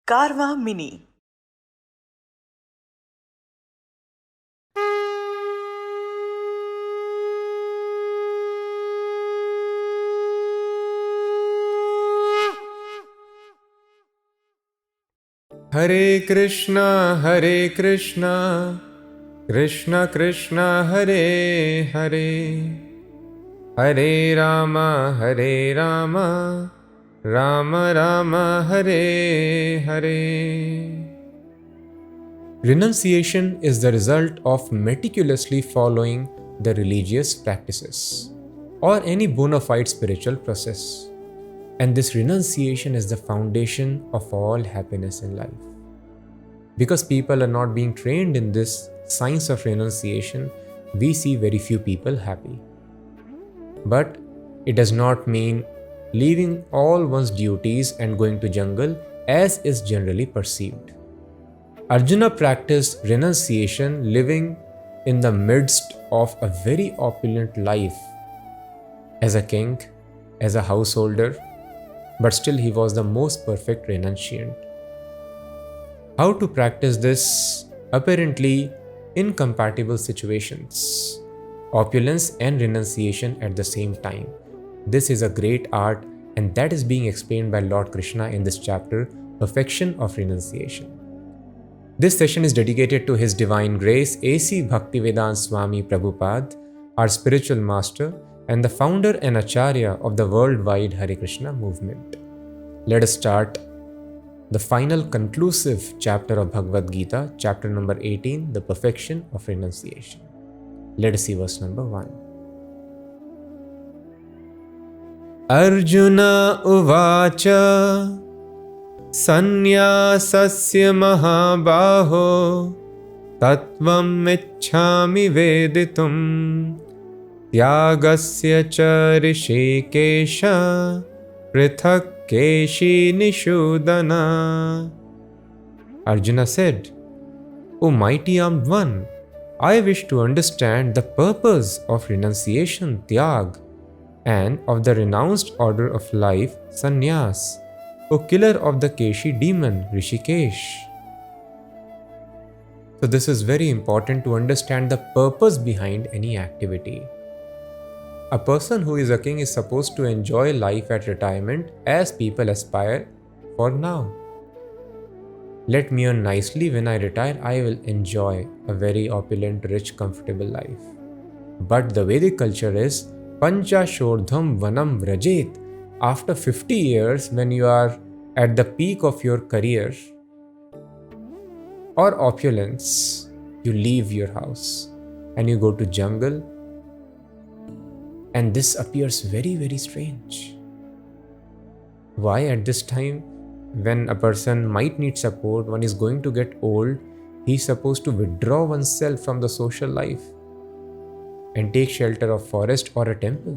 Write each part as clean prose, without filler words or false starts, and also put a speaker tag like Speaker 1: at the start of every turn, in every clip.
Speaker 1: Karma Mini.
Speaker 2: Hare Krishna, Krishna Krishna, Hare Hare, Hare Rama, Rama Rama, Hare Hare. Renunciation is the result of meticulously following the religious practices or any bona fide spiritual process. And this renunciation is the foundation of all happiness in life. Because people are not being trained in this science of renunciation, we see very few people happy. But it does not mean leaving all one's duties and going to jungle as is generally perceived. Arjuna practiced renunciation living in the midst of a very opulent life as a king, as a householder, but still he was the most perfect renunciant. How to practice this apparently incompatible situations, opulence and renunciation at the same time. This is a great art, and that is being explained by Lord Krishna in this chapter, Perfection of Renunciation. This session is dedicated to His Divine Grace A.C. Bhaktivedanta Swami Prabhupada, our spiritual master and the founder and acharya of the worldwide Hare Krishna movement. Let us start the final conclusive chapter of Bhagavad Gita, chapter number 18, the perfection of renunciation. Let us see verse number 1. Arjuna uvacha sannyasasya mahabhaho tattvam ichhami veditum Tyagasya cha rishikesha prithak keshi nishudana. Arjuna said, O mighty armed one, I wish to understand the purpose of renunciation, tyag, and of the renounced order of life, sannyas, O killer of the Keshi demon, Rishikesh. So this is very important to understand the purpose behind any activity. A person who is a king is supposed to enjoy life at retirement as people aspire for now. Let me earn nicely when I retire, I will enjoy a very opulent, rich, comfortable life. But the Vedic culture is Pancha Shodham Vanam Vrajet. After 50 years, when you are at the peak of your career or opulence, you leave your house and you go to jungle. And this appears very, very strange. Why at this time, when a person might need support, one is going to get old, he is supposed to withdraw oneself from the social life and take shelter of forest or a temple?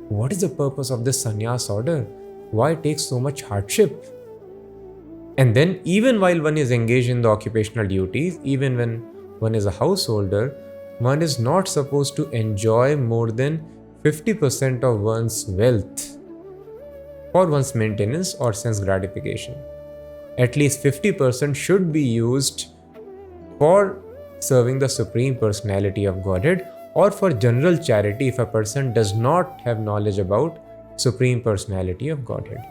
Speaker 2: What is the purpose of this sannyas order? Why take so much hardship? And then even while one is engaged in the occupational duties, even when one is a householder, one is not supposed to enjoy more than 50% of one's wealth for one's maintenance or sense gratification. At least 50% should be used for serving the Supreme Personality of Godhead or for general charity if a person does not have knowledge about Supreme Personality of Godhead.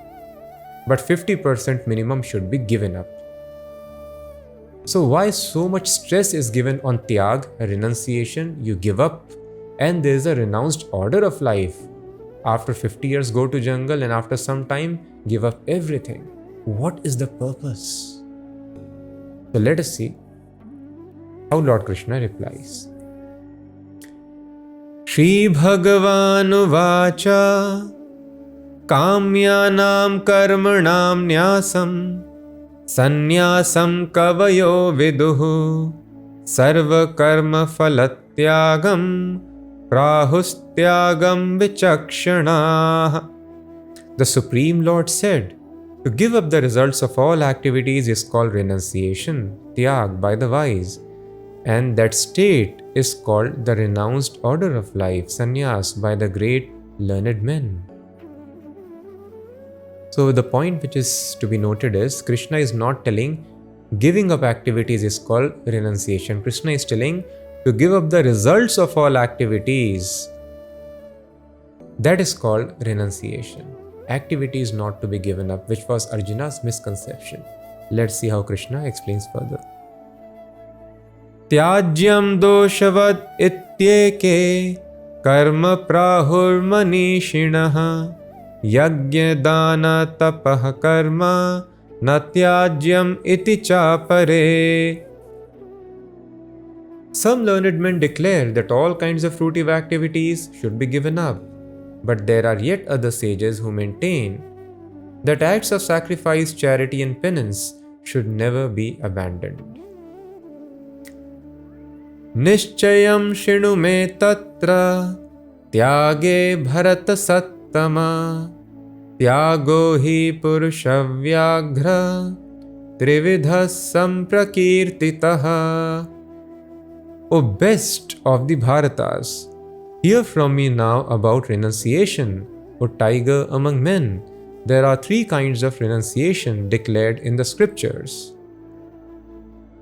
Speaker 2: But 50% minimum should be given up. So why so much stress is given on tyag, renunciation? You give up, and there is a renounced order of life. After 50 years, go to jungle, and after some time, give up everything. What is the purpose? So let us see how Lord Krishna replies. Shri Bhagavanu Vacha Kamyanam Karmanam Nyasam Sannyasam Kavayo Viduhu Sarva Karma Phalatyagam Prahustyagam Vichakshana. The Supreme Lord said, to give up the results of all activities is called renunciation, tyag, by the wise, and that state is called the renounced order of life, sannyas, by the great learned men. So the point which is to be noted is Krishna is not telling giving up activities is called renunciation. Krishna is telling to give up the results of all activities. That is called renunciation. Activity is not to be given up, which was Arjuna's misconception. Let's see how Krishna explains further. Tyajyam doshavad ityeke karma prahur manishinaha yagya dana tapah karma natyajyam iti chapare. Some learned men declare that all kinds of fruitive activities should be given up, but there are yet other sages who maintain that acts of sacrifice, charity and penance should never be abandoned. Nishchayam shinu me tatra tyage bharat sattama tyago hi purushavyaghra trividha samprakirtitaha. O best of the Bharatas, hear from me now about renunciation. O tiger among men, there are three kinds of renunciation declared in the scriptures.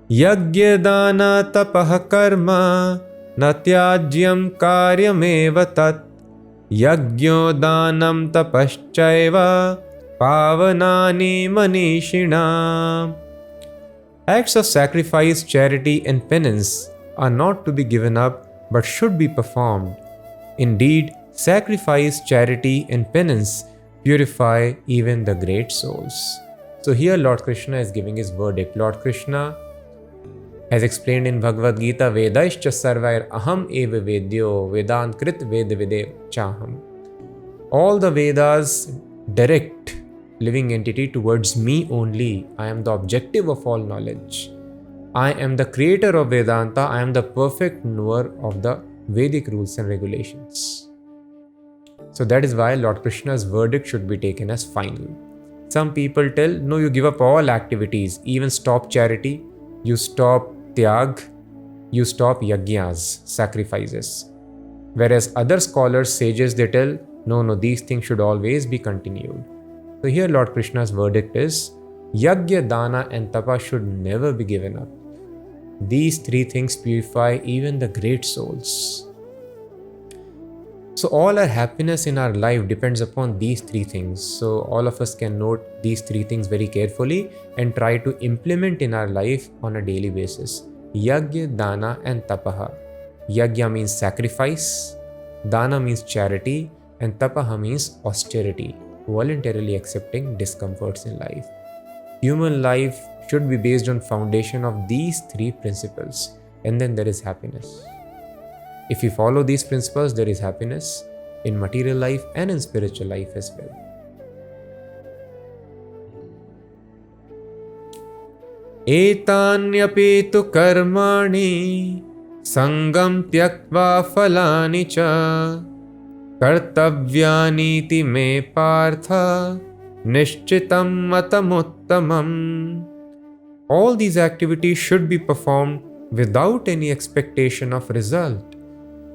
Speaker 2: Yagya dana tapah karma natyajyam karyameva tat yagyo danam tapaschaiva pavanani manishina. Acts of sacrifice, charity and penance are not to be given up but should be performed. Indeed, sacrifice, charity and penance purify even the great souls. So here Lord Krishna is giving his verdict. Lord Krishna has explained in Bhagavad Gita, Vedaischa sarvair aham eva vedyo vedant krit vedavide chaham. All the Vedas direct living entity towards me only. I am the objective of all knowledge. I am the creator of Vedanta. I am the perfect knower of the Vedic rules and regulations. So that is why Lord Krishna's verdict should be taken as final. Some people tell, no, you give up all activities, even stop charity, you stop tyag, you stop yajnas, sacrifices. Whereas other scholars, sages, they tell, no, these things should always be continued. So here Lord Krishna's verdict is, yajna, dana and tapa should never be given up. These three things purify even the great souls. So all our happiness in our life depends upon these three things. So all of us can note these three things very carefully and try to implement in our life on a daily basis. Yagya, dana and tapaha. Yagya means sacrifice, dana means charity and tapaha means austerity, voluntarily accepting discomforts in life. Human life should be based on foundation of these three principles, and then there is happiness. If we follow these principles, there is happiness in material life and in spiritual life as well. Etanyapi tu karmani sangam tyaktva phalani cha kartavyani me partha nishchitam matamuttamam. All these activities should be performed without any expectation of result.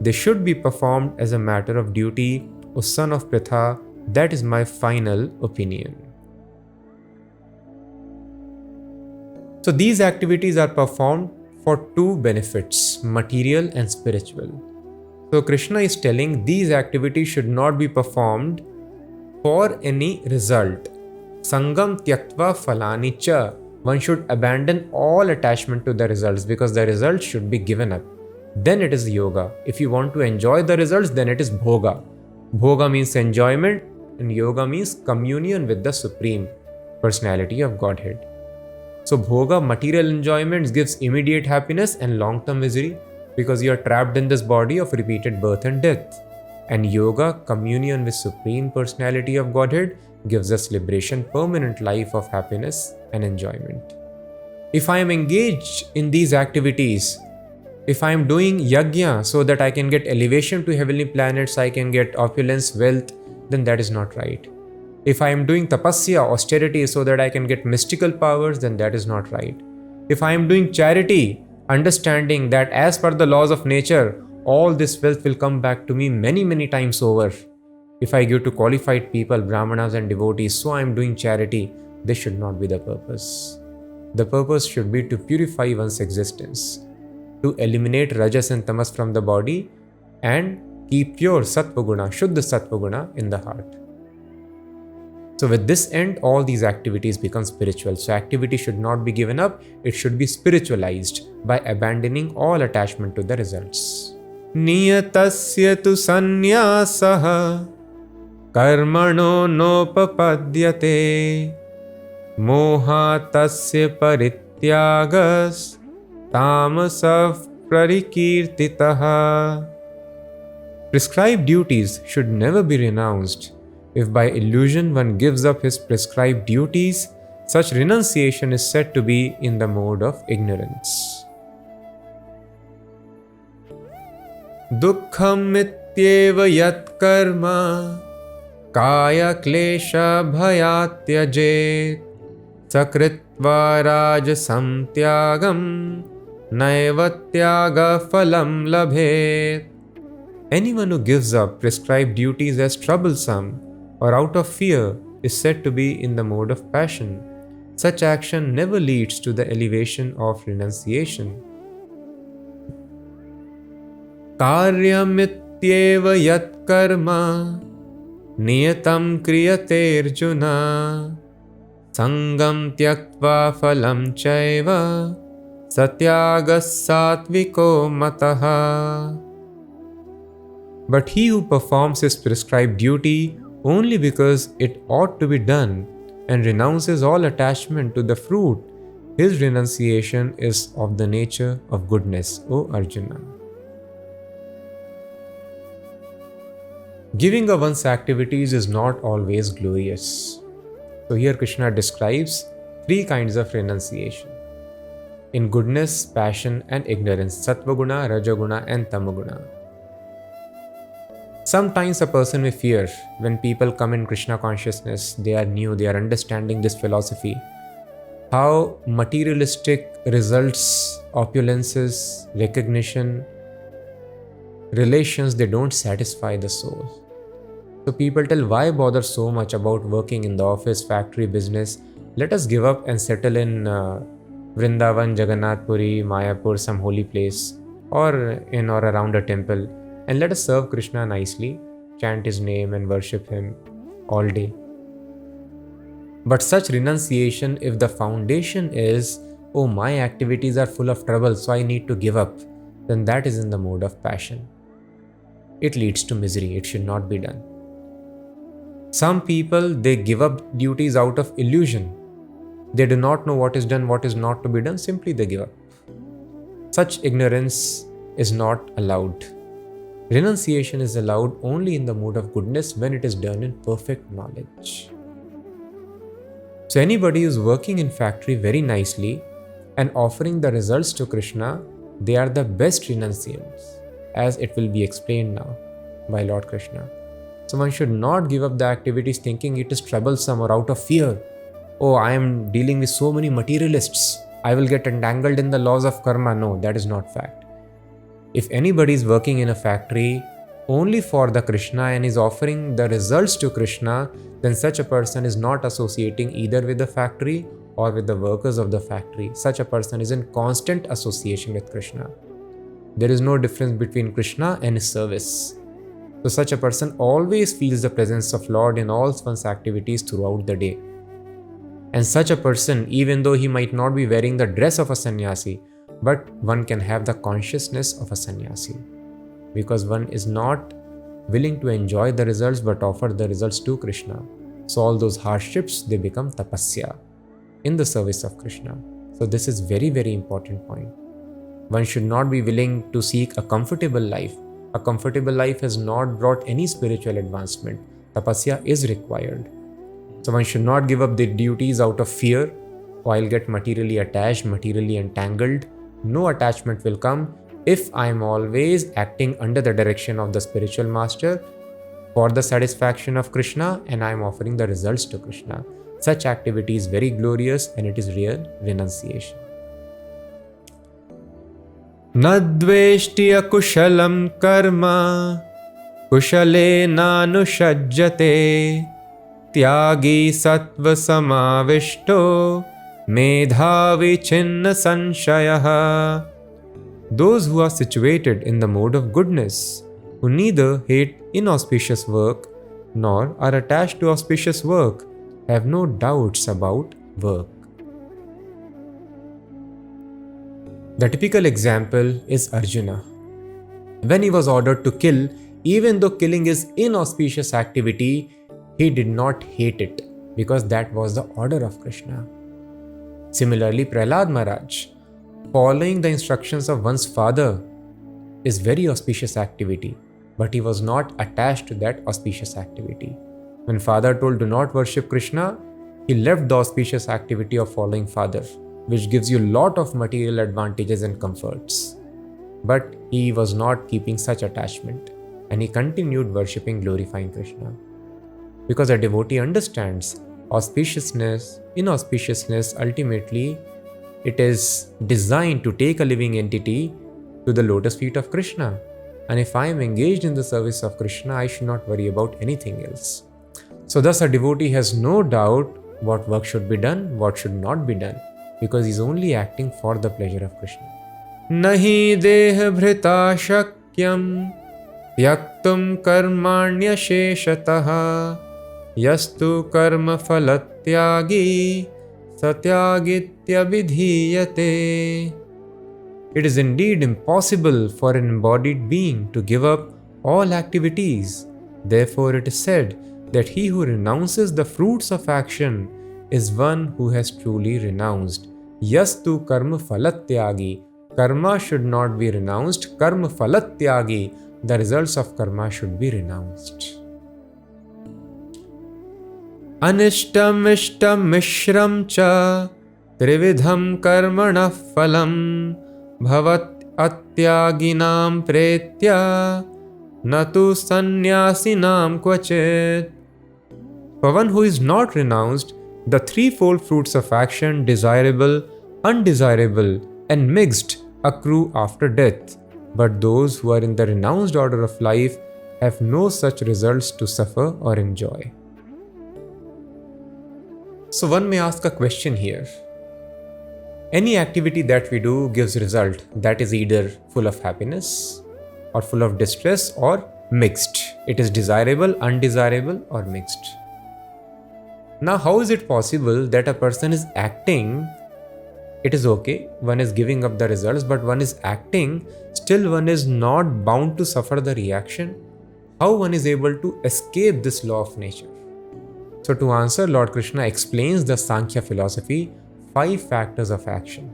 Speaker 2: They should be performed as a matter of duty, O son of Pritha. That is my final opinion. So these activities are performed for two benefits, material and spiritual. So Krishna is telling these activities should not be performed for any result. Sangam tyaktva phalani cha. One should abandon all attachment to the results because the results should be given up. Then it is yoga. If you want to enjoy the results, then it is bhoga. Bhoga means enjoyment and yoga means communion with the Supreme Personality of Godhead. So bhoga, material enjoyments, gives immediate happiness and long-term misery because you are trapped in this body of repeated birth and death. And yoga, communion with Supreme Personality of Godhead, gives us liberation, permanent life of happiness and enjoyment. If I am engaged in these activities, if I am doing yajna so that I can get elevation to heavenly planets, I can get opulence, wealth, then that is not right. If I am doing tapasya, austerity, so that I can get mystical powers, then that is not right. If I am doing charity, understanding that as per the laws of nature, all this wealth will come back to me many times over, If I give to qualified people, brahmanas and devotees, so I am doing charity, this should not be the purpose. The purpose should be to purify one's existence, to eliminate rajas and tamas from the body and keep pure sattva guna, shuddha sattva guna in the heart. So with this end, all these activities become spiritual. So activity should not be given up, it should be spiritualized by abandoning all attachment to the results. Niyatasya tu sannyasah karmano nopapadyate mohatasya parityagas tamasav prarikirtitaha. Prescribed duties should never be renounced. If by illusion one gives up his prescribed duties, such renunciation is said to be in the mode of ignorance. Dukkham ityeva yat karma kaya klesha bhayatyajet sakritva rajasam tyagam naivatyaga phalam labhet. Anyone who gives up prescribed duties as troublesome or out of fear is said to be in the mode of passion. Such action never leads to the elevation of renunciation. Karyamityeva yat karma niyatam kriyate arjuna sangam tyaktva phalam chaiva satyagas satviko mataha. But he who performs his prescribed duty only because it ought to be done and renounces all attachment to the fruit, his renunciation is of the nature of goodness, O Arjuna. Giving up one's activities is not always glorious. So here Krishna describes three kinds of renunciation. In goodness, passion and ignorance, Sattva-guna, Rajaguna and Tamaguna. Sometimes a person may fear when people come in Krishna consciousness, they are new, they are understanding this philosophy, how materialistic results, opulences, recognition, relations, they don't satisfy the soul. So people tell, why bother so much about working in the office, factory, business? Let us give up and settle in Vrindavan, Jagannath Puri, Mayapur, some holy place, or in or around a temple. And let us serve Krishna nicely, chant his name and worship him all day. But such renunciation, if the foundation is, oh, my activities are full of trouble, so I need to give up, then that is in the mode of passion. It leads to misery, it should not be done. Some people, they give up duties out of illusion. They do not know what is done, what is not to be done, simply they give up. Such ignorance is not allowed. Renunciation is allowed only in the mode of goodness when it is done in perfect knowledge. So anybody who is working in factory very nicely and offering the results to Krishna, they are the best renunciants, as it will be explained now by Lord Krishna. So one should not give up the activities thinking it is troublesome or out of fear. Oh, I am dealing with so many materialists, I will get entangled in the laws of karma. No, that is not fact. If anybody is working in a factory only for the Krishna and is offering the results to Krishna, then such a person is not associating either with the factory or with the workers of the factory. Such a person is in constant association with Krishna. There is no difference between Krishna and his service. So such a person always feels the presence of Lord in all one's activities throughout the day. And such a person, even though he might not be wearing the dress of a sannyasi, but one can have the consciousness of a sannyasi, because one is not willing to enjoy the results but offer the results to Krishna. So all those hardships, they become tapasya in the service of Krishna. So this is very, very important point. One should not be willing to seek a comfortable life. A comfortable life has not brought any spiritual advancement. Tapasya is required. So one should not give up the duties out of fear, or I'll get materially attached, materially entangled. No attachment will come if I am always acting under the direction of the spiritual master for the satisfaction of Krishna and I am offering the results to Krishna. Such activity is very glorious and it is real renunciation. Nadveshti akushalam karma kushale nanushajjate tyagi sattva samavishto medhavi chinna sanshayah. Those who are situated in the mode of goodness, who neither hate inauspicious work nor are attached to auspicious work, have no doubts about work. The typical example is Arjuna. When he was ordered to kill, even though killing is inauspicious activity, he did not hate it because that was the order of Krishna. Similarly, Prahlad Maharaj, following the instructions of one's father is very auspicious activity, but he was not attached to that auspicious activity. When father told do not worship Krishna, he left the auspicious activity of following father, which gives you a lot of material advantages and comforts. But he was not keeping such attachment, and he continued worshipping, glorifying Krishna. Because a devotee understands auspiciousness, inauspiciousness, ultimately it is designed to take a living entity to the lotus feet of Krishna. And if I am engaged in the service of Krishna, I should not worry about anything else. So thus a devotee has no doubt what work should be done, what should not be done, because he is only acting for the pleasure of Krishna. Nahi deha bhrita shakyam yaktum karmanya sheshataha yastu karma phalatyagi satyagitya vidhiyate. It is indeed impossible for an embodied being to give up all activities. Therefore it is said that he who renounces the fruits of action is one who has truly renounced. Yastu karma phalatyagi. Karma should not be renounced. Karma phalatyagi. The results of karma should be renounced. Anishtam ishtam mishram cha trividham karmana phalam bhavat atyaginam pretya natu sannyasinam kvachit. For one who is not renounced, the threefold fruits of action, desirable, undesirable, and mixed, accrue after death. But those who are in the renounced order of life have no such results to suffer or enjoy. So one may ask a question here. Any activity that we do gives result that is either full of happiness or full of distress or mixed. It is desirable, undesirable, or mixed. Now, how is it possible that a person is acting? It is okay, one is giving up the results, but one is acting, still one is not bound to suffer the reaction. How one is able to escape this law of nature? So to answer, Lord Krishna explains the Sankhya philosophy, 5 factors of action.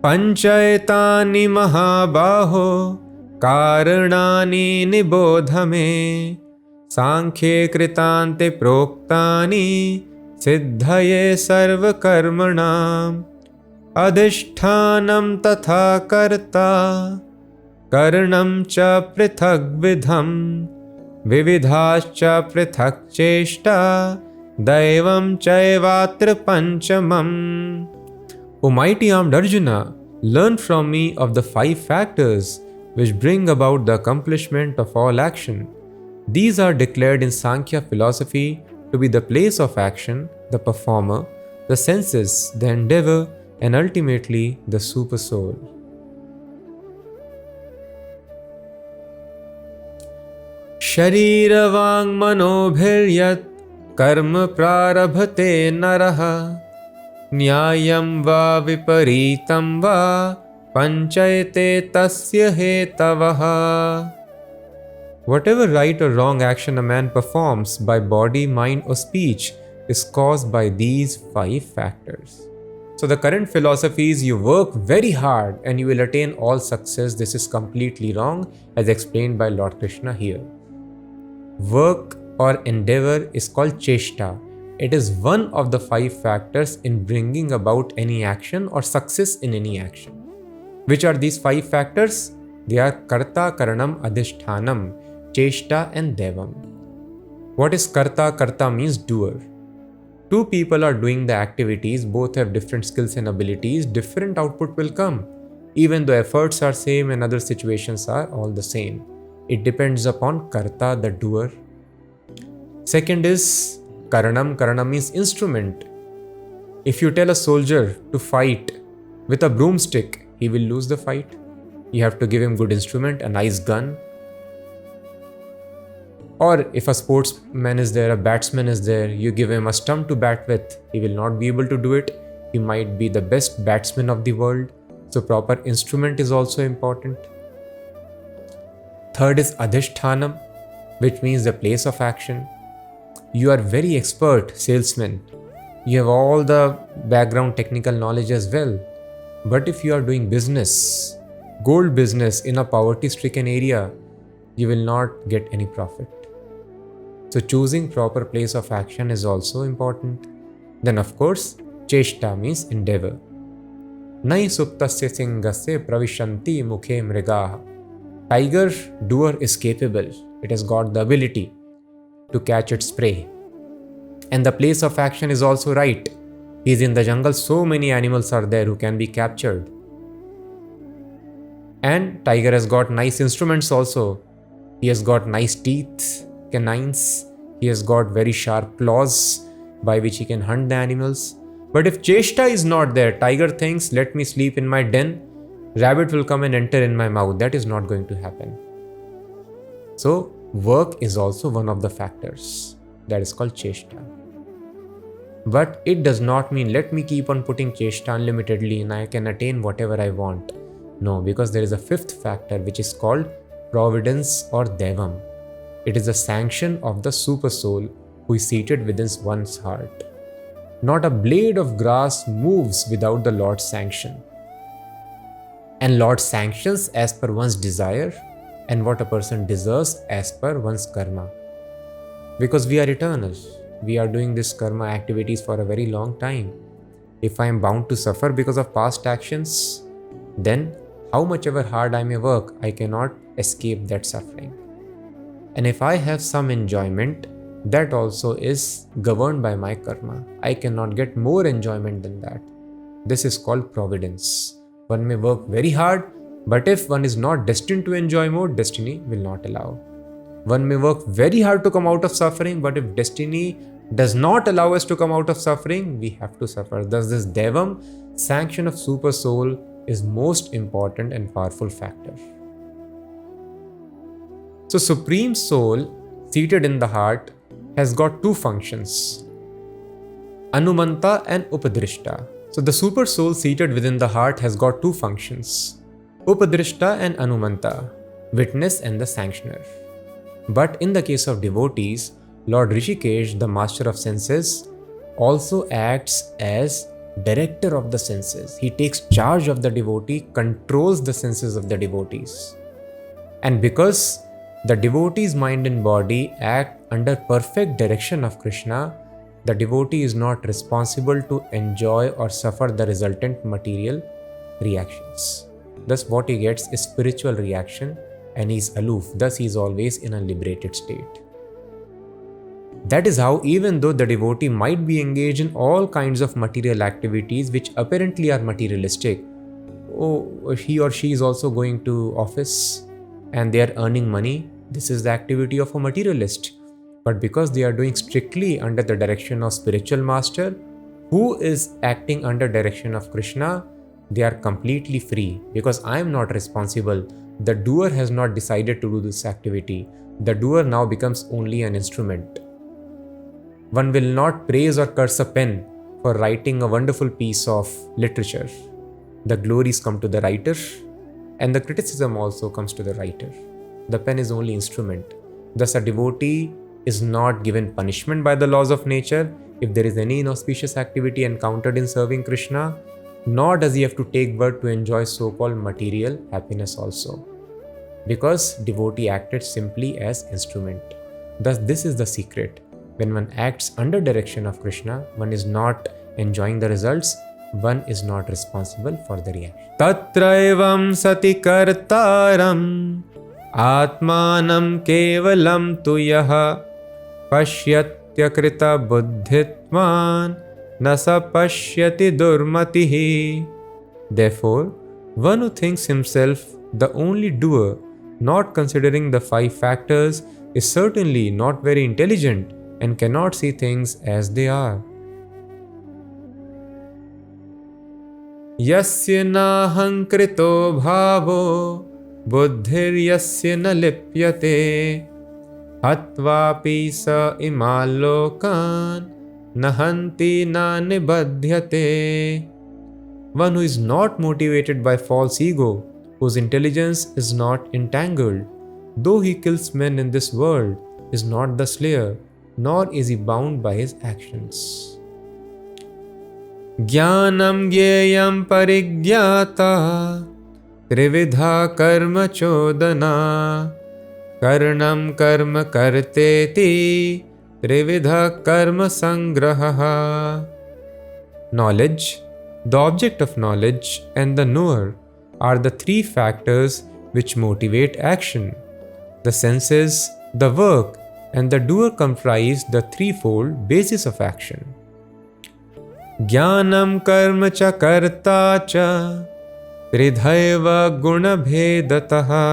Speaker 2: Panchayatani mahabhaho karanani nibodhame Sankhye kritante proktani siddhaye sarva karmanam adhishthanam tatha karta karanam cha prithak vidham vividhascha prithak cheshta daivam chaivatra panchamam. O mighty armed Arjuna, learn from me of the 5 factors which bring about the accomplishment of all action. These are declared in Sankhya philosophy to be the place of action, the performer, the senses, the endeavor, and ultimately the super soul. Sharira vang manobhiryat karma prarabhate naraha nyayam va viparitam va panchayate tasya hetavaha. Whatever right or wrong action a man performs by body, mind, or speech is caused by these 5 factors. So the current philosophy is you work very hard and you will attain all success. This is completely wrong, as explained by Lord Krishna here. Work or endeavor is called cheshta. It is one of the 5 factors in bringing about any action or success in any action. Which are these 5 factors? They are karta, karanam, adhishthanam, cheshta, and devam. What is karta? Karta means doer. 2 people are doing the activities, both have different skills and abilities, different output will come. Even though efforts are same and other situations are all the same. It depends upon karta, the doer. Second is karanam. Karanam means instrument. If you tell a soldier to fight with a broomstick, he will lose the fight. You have to give him good instrument, a nice gun. Or if a sportsman is there, a batsman is there, you give him a stump to bat with, he will not be able to do it. He might be the best batsman of the world. So proper instrument is also important. Third is adhishthanam, which means the place of action. You are very expert salesman. You have all the background technical knowledge as well. But if you are doing business, gold business in a poverty-stricken area, you will not get any profit. So choosing proper place of action is also important. Then of course, cheshta means endeavor. Nai suptasya singasya pravishanti mukhe mrigaha. Tiger doer is capable. It has got the ability to catch its prey. And the place of action is also right. He is in the jungle, so many animals are there who can be captured. And tiger has got nice instruments also. He has got nice teeth, canines. He has got very sharp claws by which he can hunt the animals. But if cheshta is not there, tiger thinks, let me sleep in my den, rabbit will come and enter in my mouth. That is not going to happen. So work is also one of the factors. That is called cheshta. But it does not mean let me keep on putting cheshta unlimitedly and I can attain whatever I want. No, because there is a fifth factor which is called providence or devam. It is a sanction of the super soul who is seated within one's heart. Not a blade of grass moves without the Lord's sanction. And Lord sanctions as per one's desire and what a person deserves as per one's karma. Because we are eternal. We are doing this karma activities for a very long time. If I am bound to suffer because of past actions, then how much ever hard I may work, I cannot escape that suffering. And if I have some enjoyment, that also is governed by my karma. I cannot get more enjoyment than that. This is called providence. One may work very hard, but if one is not destined to enjoy more, destiny will not allow. One may work very hard to come out of suffering, but if destiny does not allow us to come out of suffering, we have to suffer. Thus this devam, sanction of super soul, is most important and powerful factor. So Supreme Soul, seated in the heart, has got two functions, Anumanta and Upadrishta. So the Super Soul seated within the heart has got two functions, Upadrishta and Anumanta, witness and the sanctioner. But in the case of devotees, Lord Rishikesh, the master of senses, also acts as director of the senses. He takes charge of the devotee, controls the senses of the devotees. And because the devotee's mind and body act under perfect direction of Krishna, the devotee is not responsible to enjoy or suffer the resultant material reactions. Thus what he gets is spiritual reaction and he is aloof. Thus he is always in a liberated state. That is how, even though the devotee might be engaged in all kinds of material activities which apparently are materialistic, he or she is also going to office and they are earning money, this is the activity of a materialist. But because they are doing strictly under the direction of spiritual master, who is acting under direction of Krishna, they are completely free. Because I am not responsible. The doer has not decided to do this activity. The doer now becomes only an instrument. One will not praise or curse a pen for writing a wonderful piece of literature. The glories come to the writer and the criticism also comes to the writer. The pen is only instrument. Thus a devotee is not given punishment by the laws of nature if there is any inauspicious activity encountered in serving Krishna, nor does he have to take birth to enjoy so-called material happiness also. Because devotee acted simply as instrument. Thus this is the secret. When one acts under direction of Krishna, one is not enjoying the results, one is not responsible for the reaction. Tatraivam sati kartaram atmanam kevalam tu yaha pashyatya krita buddhitman nasa pashyati durmatihi. Therefore, one who thinks himself the only doer not considering the 5 factors, is certainly not very intelligent and cannot see things as they are. Yasya nahankrito bhavo buddhir yasya na lipyate hatvapi sa imalokan nahanti na nibadhyate. One who is not motivated by false ego, whose intelligence is not entangled, though he kills men in this world, is not the slayer, nor is he bound by his actions. Jnanam gyeyam parigyata trividha karma chodana karnam karma karteti trividha karma sangraha. Knowledge, the object of knowledge, and the knower are the 3 factors which motivate action. The senses, the work, and the doer comprise the threefold basis of action. Jnanam karma cha karta cha tridhaiva guna bhedataha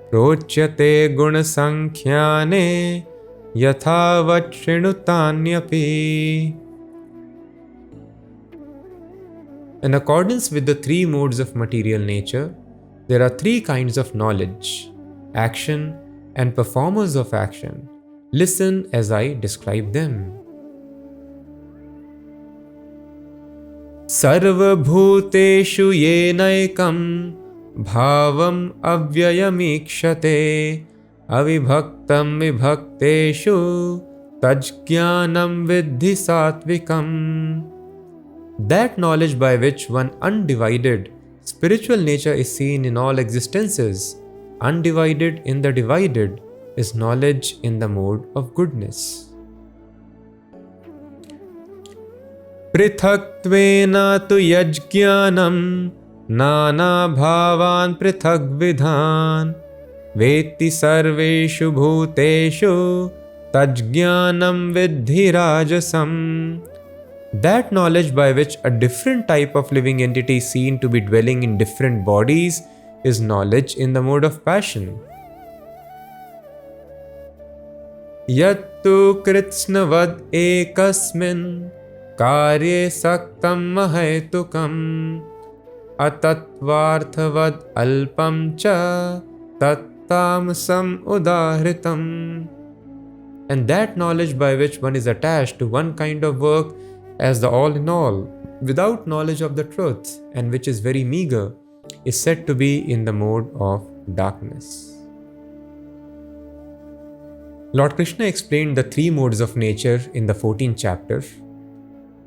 Speaker 2: prochyate guna sankhyane yathavat shrinutanyapi. In accordance with the 3 modes of material nature, there are 3 kinds of knowledge, action, and performers of action. Listen as I describe them. Sarva bhuteshu yenaikam bhavam avyayamikshate avibhaktam vibhakteshu tajjnanam viddhi satvikam. That knowledge by which one undivided spiritual nature is seen in all existences, undivided in the divided, is knowledge in the mode of goodness. Prithakttvena tu yajjnanam nana bhavan prithak vidhan veti sarveshu bhuteshu tajjnanam viddhi rajasam. That knowledge by which a different type of living entity is seen to be dwelling in different bodies is knowledge in the mode of passion. Yattu kritsnavad ekasmin karye saktam mahaitukam atatvarthavad alpam cha tattamsam udahritam. And that knowledge by which one is attached to one kind of work as the all in all, without knowledge of the truth, and which is very meager, is said to be in the mode of darkness. Lord Krishna explained the 3 modes of nature in the 14th chapter,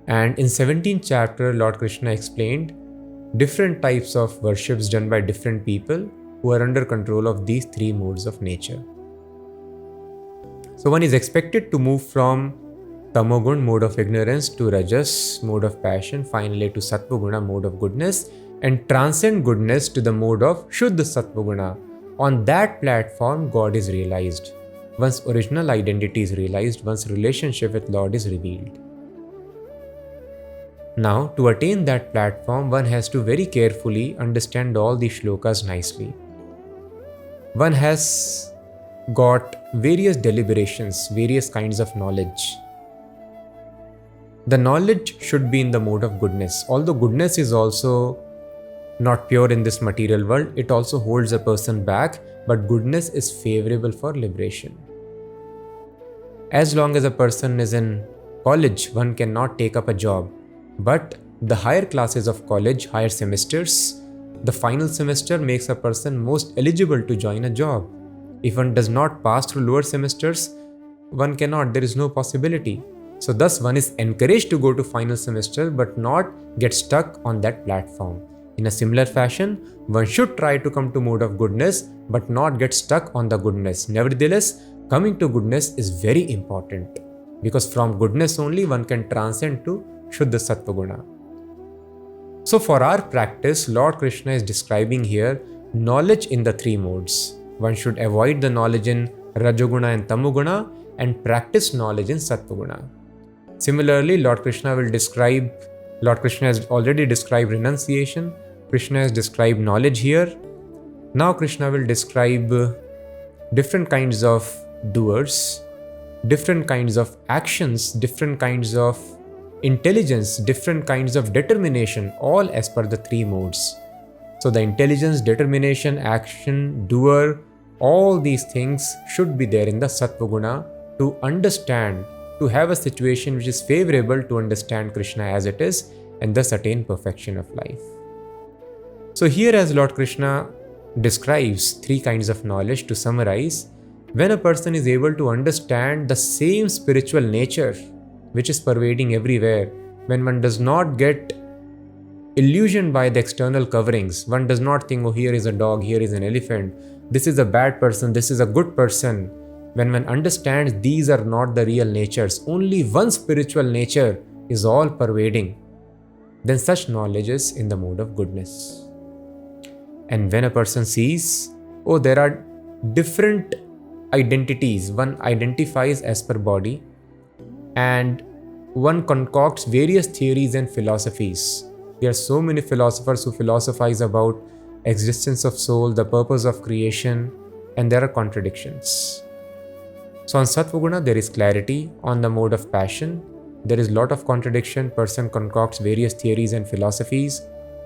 Speaker 2: and in 17th chapter Lord Krishna explained different types of worships done by different people who are under control of these 3 modes of nature. So one is expected to move from Tamogun, mode of ignorance, to Rajas, mode of passion, finally to Sattvaguna, mode of goodness, and transcend goodness to the mode of Shuddha Sattvaguna. On that platform, God is realized. One's original identity is realized, one's relationship with Lord is revealed. Now, to attain that platform, one has to very carefully understand all the shlokas nicely. One has got various deliberations, various kinds of knowledge. The knowledge should be in the mode of goodness. Although goodness is also not pure in this material world, it also holds a person back, but goodness is favorable for liberation. As long as a person is in college, one cannot take up a job. But the higher classes of college, higher semesters, the final semester makes a person most eligible to join a job. If one does not pass through lower semesters, one cannot, there is no possibility. So thus one is encouraged to go to final semester but not get stuck on that platform. In a similar fashion, one should try to come to mode of goodness but not get stuck on the goodness. Nevertheless, coming to goodness is very important because from goodness only one can transcend to Shuddha Sattvaguna. So for our practice, Lord Krishna is describing here knowledge in the 3 modes. One should avoid the knowledge in Rajoguna and Tamoguna and practice knowledge in Sattvaguna. Similarly, Lord Krishna has already described renunciation. Krishna has described knowledge here. Now Krishna will describe different kinds of doers, different kinds of actions, different kinds of intelligence, different kinds of determination, all as per the three modes. So the intelligence, determination, action, doer, all these things should be there in the Sattva Guna to understand, to have a situation which is favorable to understand Krishna as it is and thus attain perfection of life. So here, as Lord Krishna describes three kinds of knowledge, to summarize, when a person is able to understand the same spiritual nature which is pervading everywhere, when one does not get illusioned by the external coverings, one does not think, oh, here is a dog, here is an elephant, this is a bad person, this is a good person. When one understands these are not the real natures, only one spiritual nature is all pervading, then such knowledge is in the mode of goodness. And when a person sees, oh, there are different identities, one identifies as per body, and one concocts various theories and philosophies. There are so many philosophers who philosophize about existence of soul, the purpose of creation, and there are contradictions. So on Sattva Guna, there is clarity. On the mode of passion, there is lot of contradiction. Person concocts various theories and philosophies,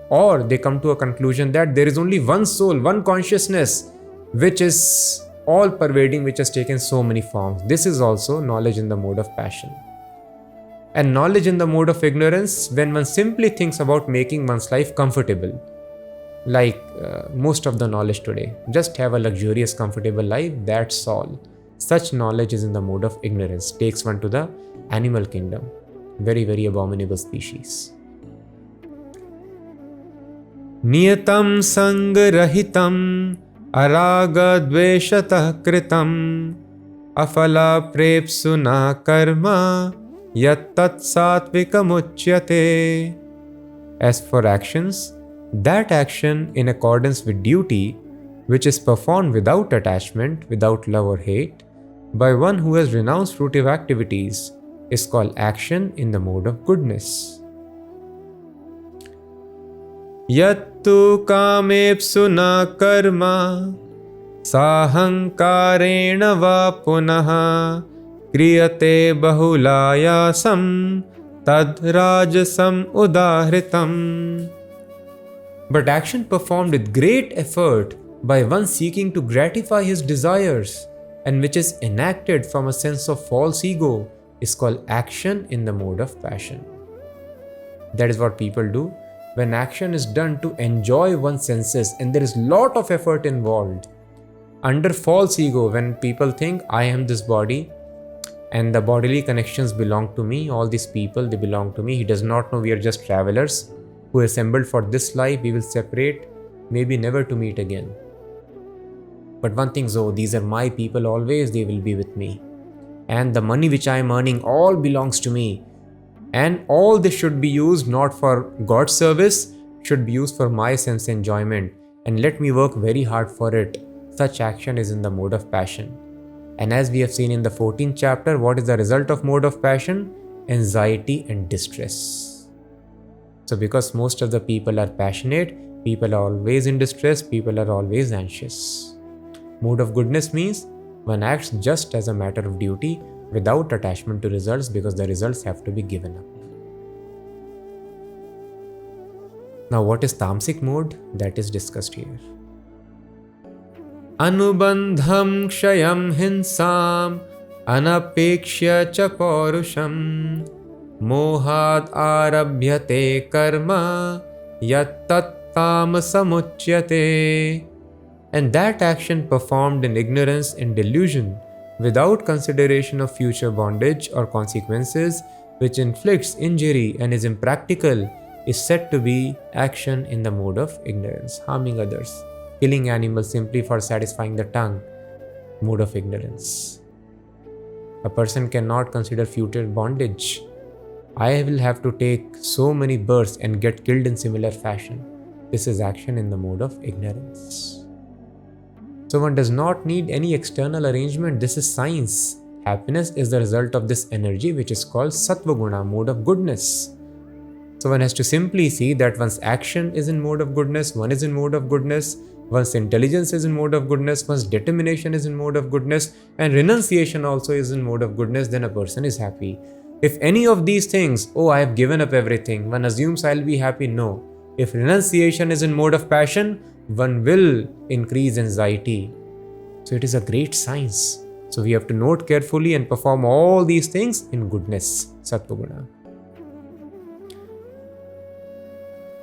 Speaker 2: or they come to a conclusion that there is only one soul, one consciousness, which is all pervading, which has taken so many forms. This is also knowledge in the mode of passion. And knowledge in the mode of ignorance, when one simply thinks about making one's life comfortable, like most of the knowledge today, just have a luxurious, comfortable life, that's all. Such knowledge is in the mode of ignorance, takes one to the animal kingdom, very, very abominable species. Niyatam sangarahitam araga dveshatah kritam afala prepsuna karma yat tat satvikam uchyate. As for actions, that action in accordance with duty, which is performed without attachment, without love or hate, by one who has renounced fruitive activities, is called action in the mode of goodness. Yattu kamepsuna karma sahankarena va punaha kriyate bahulayasam tad rajasam udahritam. But action performed with great effort by one seeking to gratify his desires, and which is enacted from a sense of false ego, is called action in the mode of passion. That is what people do. When action is done to enjoy one's senses and there is lot of effort involved, under false ego, when people think, I am this body and the bodily connections belong to me, all these people, they belong to me. He does not know we are just travelers who assembled for this life. We will separate, maybe never to meet again. But one thinks, oh, these are my people always, they will be with me. And the money which I am earning all belongs to me. And all this should be used not for God's service, should be used for my sense enjoyment. And let me work very hard for it. Such action is in the mode of passion. And as we have seen in the 14th chapter, what is the result of mode of passion? Anxiety and distress. So because most of the people are passionate, people are always in distress, people are always anxious. Mode of goodness means one acts just as a matter of duty without attachment to results, because the results have to be given up. Now what is tamasic mode? That is discussed here. Anubandham kshayam hinsam anapekshya cha paurusham mohad arabhyate karma yat tat tamasamuchyate. And that action performed in ignorance and delusion, without consideration of future bondage or consequences, which inflicts injury and is impractical, is said to be action in the mode of ignorance. Harming others, killing animals simply for satisfying the tongue, mode of ignorance. A person cannot consider future bondage. I will have to take so many births and get killed in similar fashion. This is action in the mode of ignorance. So one does not need any external arrangement. This is science. Happiness is the result of this energy, which is called Sattva Guna, mode of goodness. So one has to simply see that one's action is in mode of goodness, one is in mode of goodness, Once intelligence is in mode of goodness, once determination is in mode of goodness, and renunciation also is in mode of goodness, then a person is happy. If any of these things, oh, I have given up everything, one assumes I'll be happy. No. If renunciation is in mode of passion, one will increase anxiety. So it is a great science. So we have to note carefully and perform all these things in goodness, Sattva-guna.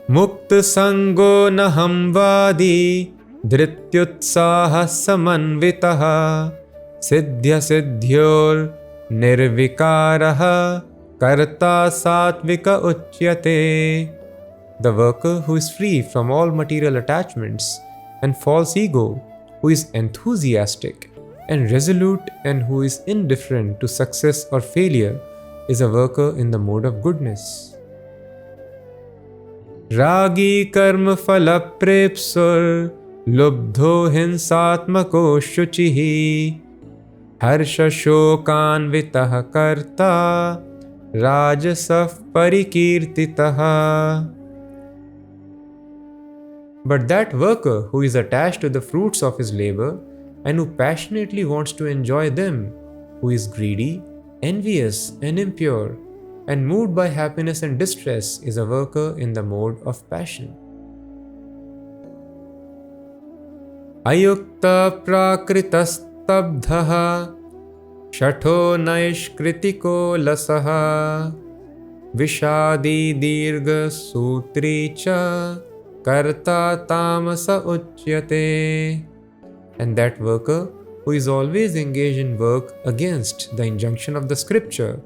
Speaker 2: Mukta sango naham vadi dhrityutsaha samanvitaha siddhya siddhyor nirvikaraha karta satvika uchyate. The worker who is free from all material attachments and false ego, who is enthusiastic and resolute and who is indifferent to success or failure, is a worker in the mode of goodness. Ragi karma phala prepsur lubdho hinsatmako shuchihi harsha shokanvitah karta rajasaf parikirtitaha. But that worker who is attached to the fruits of his labor and who passionately wants to enjoy them, who is greedy, envious and impure, and moved by happiness and distress, is a worker in the mode of passion. Ayukta prakritastabdhaha shatho naishkritiko lasaha vishadi dirga sutri cha karta tamasa uchyate. And that worker who is always engaged in work against the injunction of the scripture,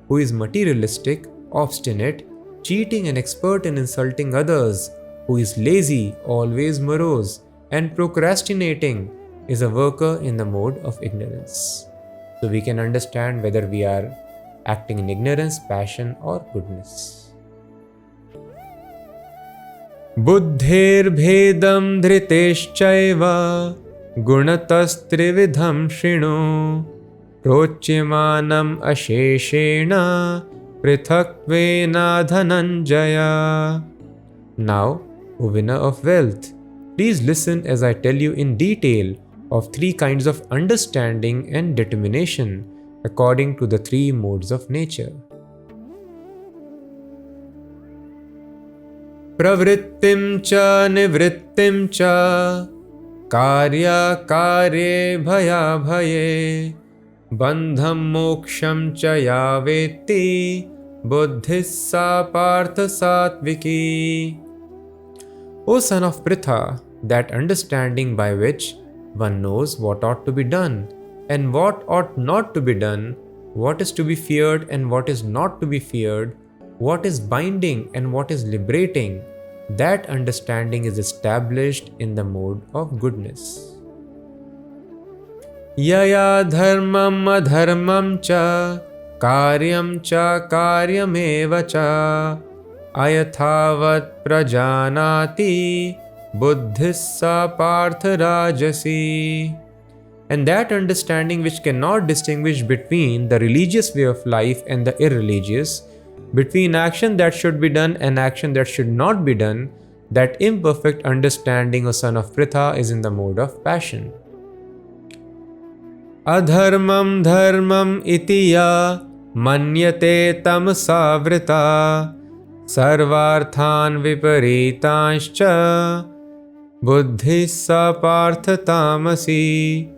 Speaker 2: who is materialistic, obstinate, cheating and expert in insulting others, who is lazy, always morose, and procrastinating, is a worker in the mode of ignorance. So we can understand whether we are acting in ignorance, passion, or goodness. Buddhir bhedam dhriteschaiva gunatastrividham shrinu prochyamanam asheshena prithakvena dhananjaya. Now, O winner of wealth, please listen as I tell you in detail of three kinds of understanding and determination according to the three modes of nature. Pravrittim cha nivrittim cha karya karye bhaya bhaye bandham moksham cha yaveti buddhissa partha satviki. O son of Pritha, that understanding by which one knows what ought to be done and what ought not to be done, what is to be feared and what is not to be feared, what is binding and what is liberating, that understanding is established in the mode of goodness. Yaya dharmam adharmam cha karyameva cha ayathavat prajanati buddhissa partha rajasi. And that understanding which cannot distinguish between the religious way of life and the irreligious, between action that should be done and action that should not be done, that imperfect understanding, O son of Pritha, is in the mode of passion. Adharmam dharmam itiya manyate tamasa vrita sarvarthan viparitanscha buddhissa partha tamasi.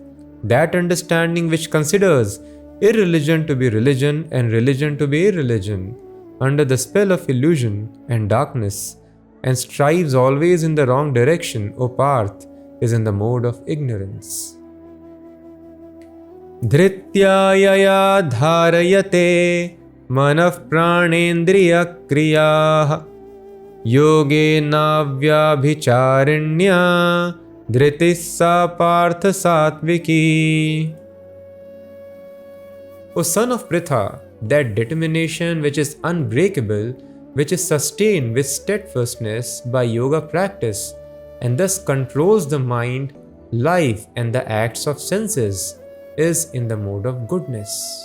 Speaker 2: That understanding which considers irreligion to be religion and religion to be irreligion under the spell of illusion and darkness, and strives always in the wrong direction, O Parth, is in the mode of ignorance. Dhrityayaya dharayate manav pranendriya kriyaah yogenavyaabhicharinya dhritissa partha satviki. O son of Pritha, that determination which is unbreakable, which is sustained with steadfastness by yoga practice, and thus controls the mind, life, and the acts of senses, is in the mode of goodness.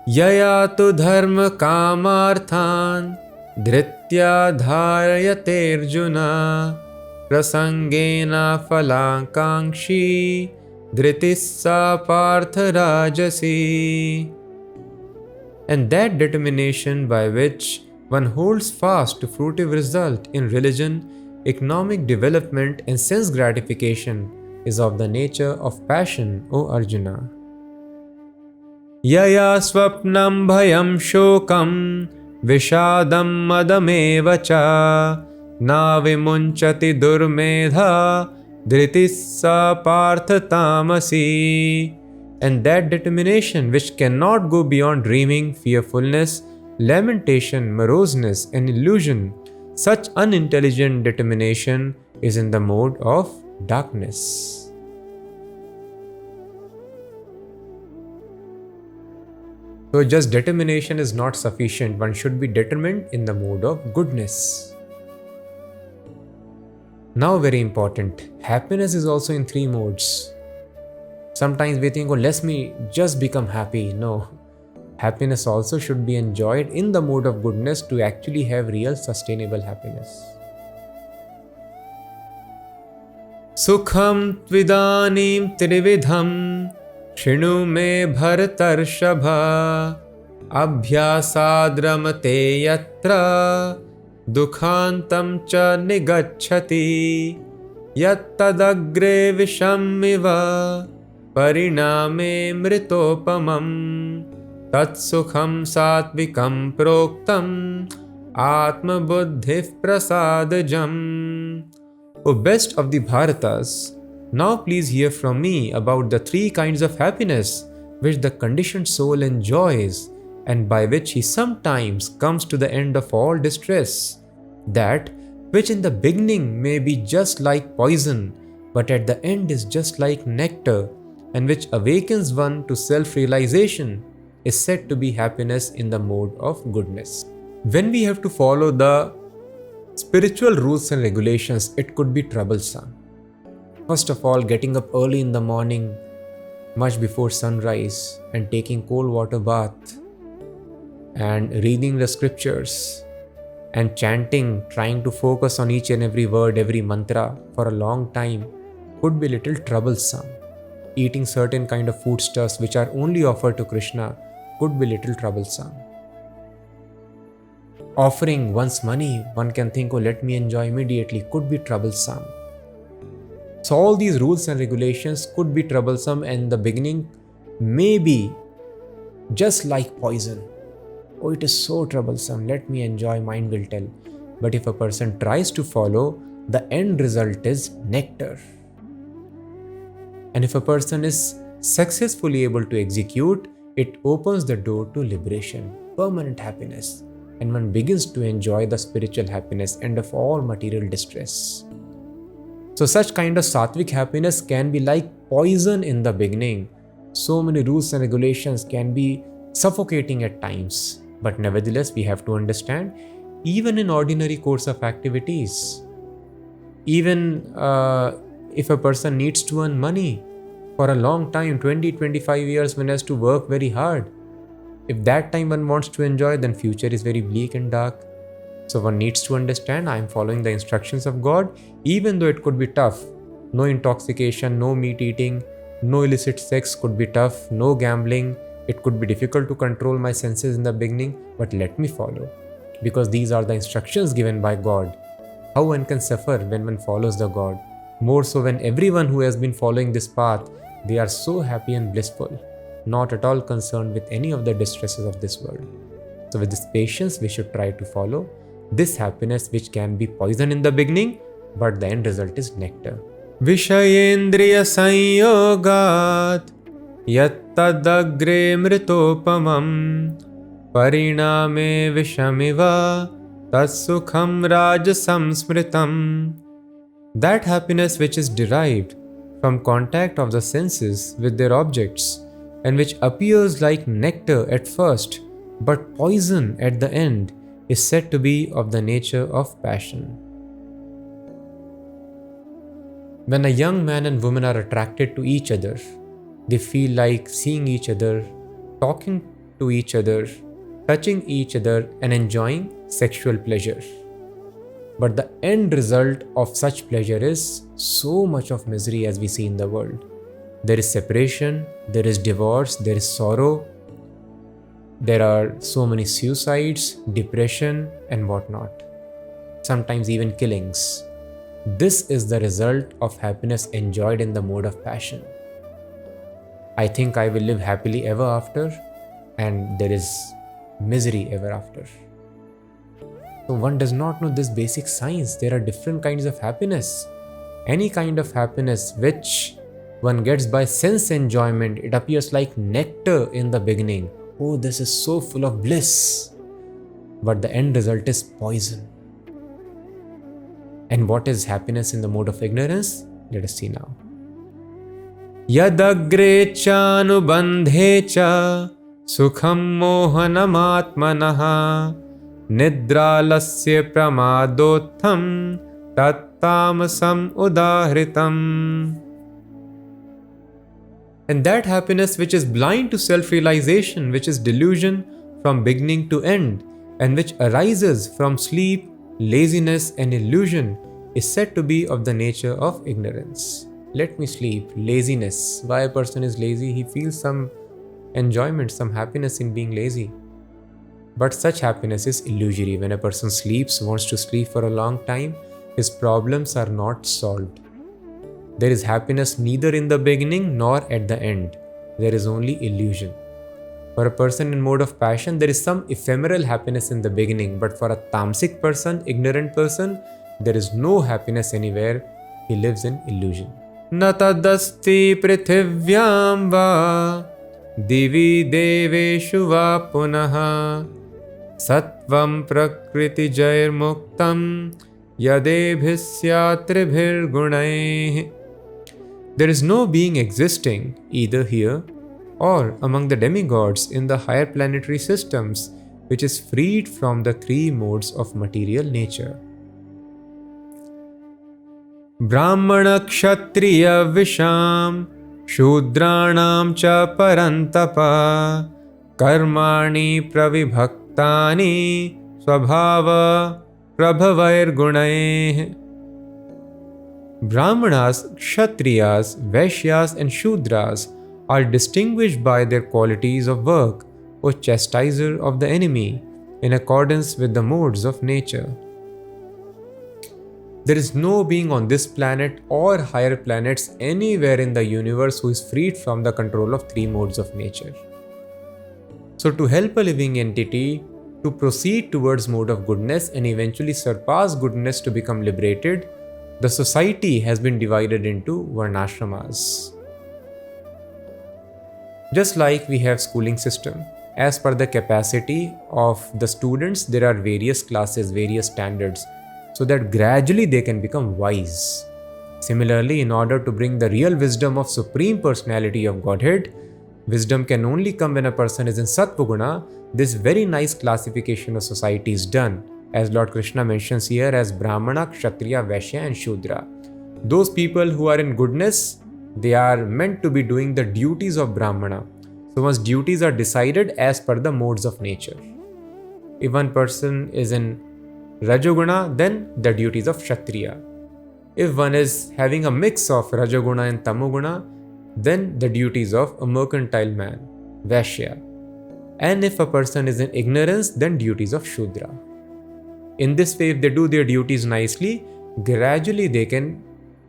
Speaker 2: Yaya tu dharma kamarthan Dhritya dharayate Arjuna prasangena phalankankshi dhritissa partha rajasi. And that determination by which one holds fast to fruitive result in religion, economic development and sense gratification is of the nature of passion, O Arjuna. Yaya swapnam bhayam shokam vishadam madameva cha na vimunchati durmedha dhritissa partha tamasi. And that determination which cannot go beyond dreaming, fearfulness, lamentation, moroseness and illusion, such unintelligent determination is in the mode of darkness. So just determination is not sufficient, one should be determined in the mode of goodness. Now very important, happiness is also in three modes. Sometimes we think, oh, let me just become happy. No, happiness also should be enjoyed in the mode of goodness to actually have real sustainable happiness. Sukham tvidanim trividham shinu me bharatarshabha abhyasadramate yatra dukhantam cha nigacchati yattadagre vishamiva pariname mritopamam tatsukham satvikam proktam atma buddhif prasadajam. O best of the Bharatas, now please hear from me about the three kinds of happiness which the conditioned soul enjoys and by which he sometimes comes to the end of all distress. That which in the beginning may be just like poison, but at the end is just like nectar, and which awakens one to self-realization, is said to be happiness in the mode of goodness. When we have to follow the spiritual rules and regulations, it could be troublesome. First of all, getting up early in the morning, much before sunrise, and taking cold water bath, and reading the scriptures, and chanting, trying to focus on each and every word, every mantra for a long time could be little troublesome. Eating certain kind of foodstuffs which are only offered to Krishna could be little troublesome. Offering one's money, one can think, oh, let me enjoy immediately, could be troublesome. So all these rules and regulations could be troublesome and in the beginning may be just like poison. Oh, it is so troublesome, let me enjoy, mind will tell. But if a person tries to follow, the end result is nectar. And if a person is successfully able to execute, it opens the door to liberation, permanent happiness, and one begins to enjoy the spiritual happiness end of all material distress. So such kind of sattvic happiness can be like poison in the beginning. So many rules and regulations can be suffocating at times. But nevertheless, we have to understand, even in ordinary course of activities, even if a person needs to earn money for a long time, 20-25 years, one has to work very hard. If that time one wants to enjoy, then future is very bleak and dark. So one needs to understand, I am following the instructions of God, even though it could be tough. No intoxication, no meat eating, no illicit sex could be tough, no gambling. It could be difficult to control my senses in the beginning, but let me follow. Because these are the instructions given by God. How one can suffer when one follows the God. More so when everyone who has been following this path, they are so happy and blissful, not at all concerned with any of the distresses of this world. So with this patience, we should try to follow this happiness which can be poison in the beginning, but the end result is nectar. Vishayendriya sanyogat yattadagre mritopamam pariname vishamiva tatsukham rajasam smritam. That happiness which is derived from contact of the senses with their objects and which appears like nectar at first but poison at the end is said to be of the nature of passion. When a young man and woman are attracted to each other, they feel like seeing each other, talking to each other, touching each other and enjoying sexual pleasure. But the end result of such pleasure is so much of misery as we see in the world. There is separation, there is divorce, there is sorrow, there are so many suicides, depression, and whatnot. Sometimes even killings. This is the result of happiness enjoyed in the mode of passion. I think I will live happily ever after, and there is misery ever after. So one does not know this basic science. There are different kinds of happiness. Any kind of happiness which one gets by sense enjoyment, it appears like nectar in the beginning. Oh, this is so full of bliss. But the end result is poison. And what is happiness in the mode of ignorance? Let us see now. Yadagre chanubandhe cha sukham mohanamaatmanaha nidralasya pramadotham tattamasam udahritam. And that happiness which is blind to self-realization, which is delusion from beginning to end, and which arises from sleep, laziness and illusion, is said to be of the nature of ignorance. Let me sleep. Laziness. Why a person is lazy? He feels some enjoyment, some happiness in being lazy. But such happiness is illusory. When a person sleeps, wants to sleep for a long time, his problems are not solved. There is happiness neither in the beginning nor at the end. There is only illusion. For a person in mode of passion, there is some ephemeral happiness in the beginning, but for a tamasic person, ignorant person, there is no happiness anywhere. He lives in illusion. Natadasti prithivyam va divi deveshu va punaha sattvam prakriti jair muktam yadebhisyatribhir gunai. There is no being existing either here or among the demigods in the higher planetary systems which is freed from the three modes of material nature. Brahmana kshatriya visham shudranam cha parantapa karmani pravibhaktani swabhava prabhavair gunai. Brahmanas, Kshatriyas, Vaishyas and Shudras are distinguished by their qualities of work or chastiser of the enemy in accordance with the modes of nature. There is no being on this planet or higher planets anywhere in the universe who is freed from the control of three modes of nature. So to help a living entity to proceed towards mode of goodness and eventually surpass goodness to become liberated, the society has been divided into varnashramas. Just like we have schooling system, as per the capacity of the students, there are various classes, various standards, so that gradually they can become wise. Similarly, in order to bring the real wisdom of Supreme Personality of Godhead, wisdom can only come when a person is in Sattva-guna. This very nice classification of society is done, as Lord Krishna mentions here, as Brahmana, Kshatriya, Vaishya and Shudra. Those people who are in goodness, they are meant to be doing the duties of Brahmana. So one's duties are decided as per the modes of nature. If one person is in Rajoguna, then the duties of Kshatriya. If one is having a mix of Rajoguna and Tamoguna, then the duties of a mercantile man, Vaishya. And if a person is in ignorance, then duties of Shudra. In this way, if they do their duties nicely, gradually they can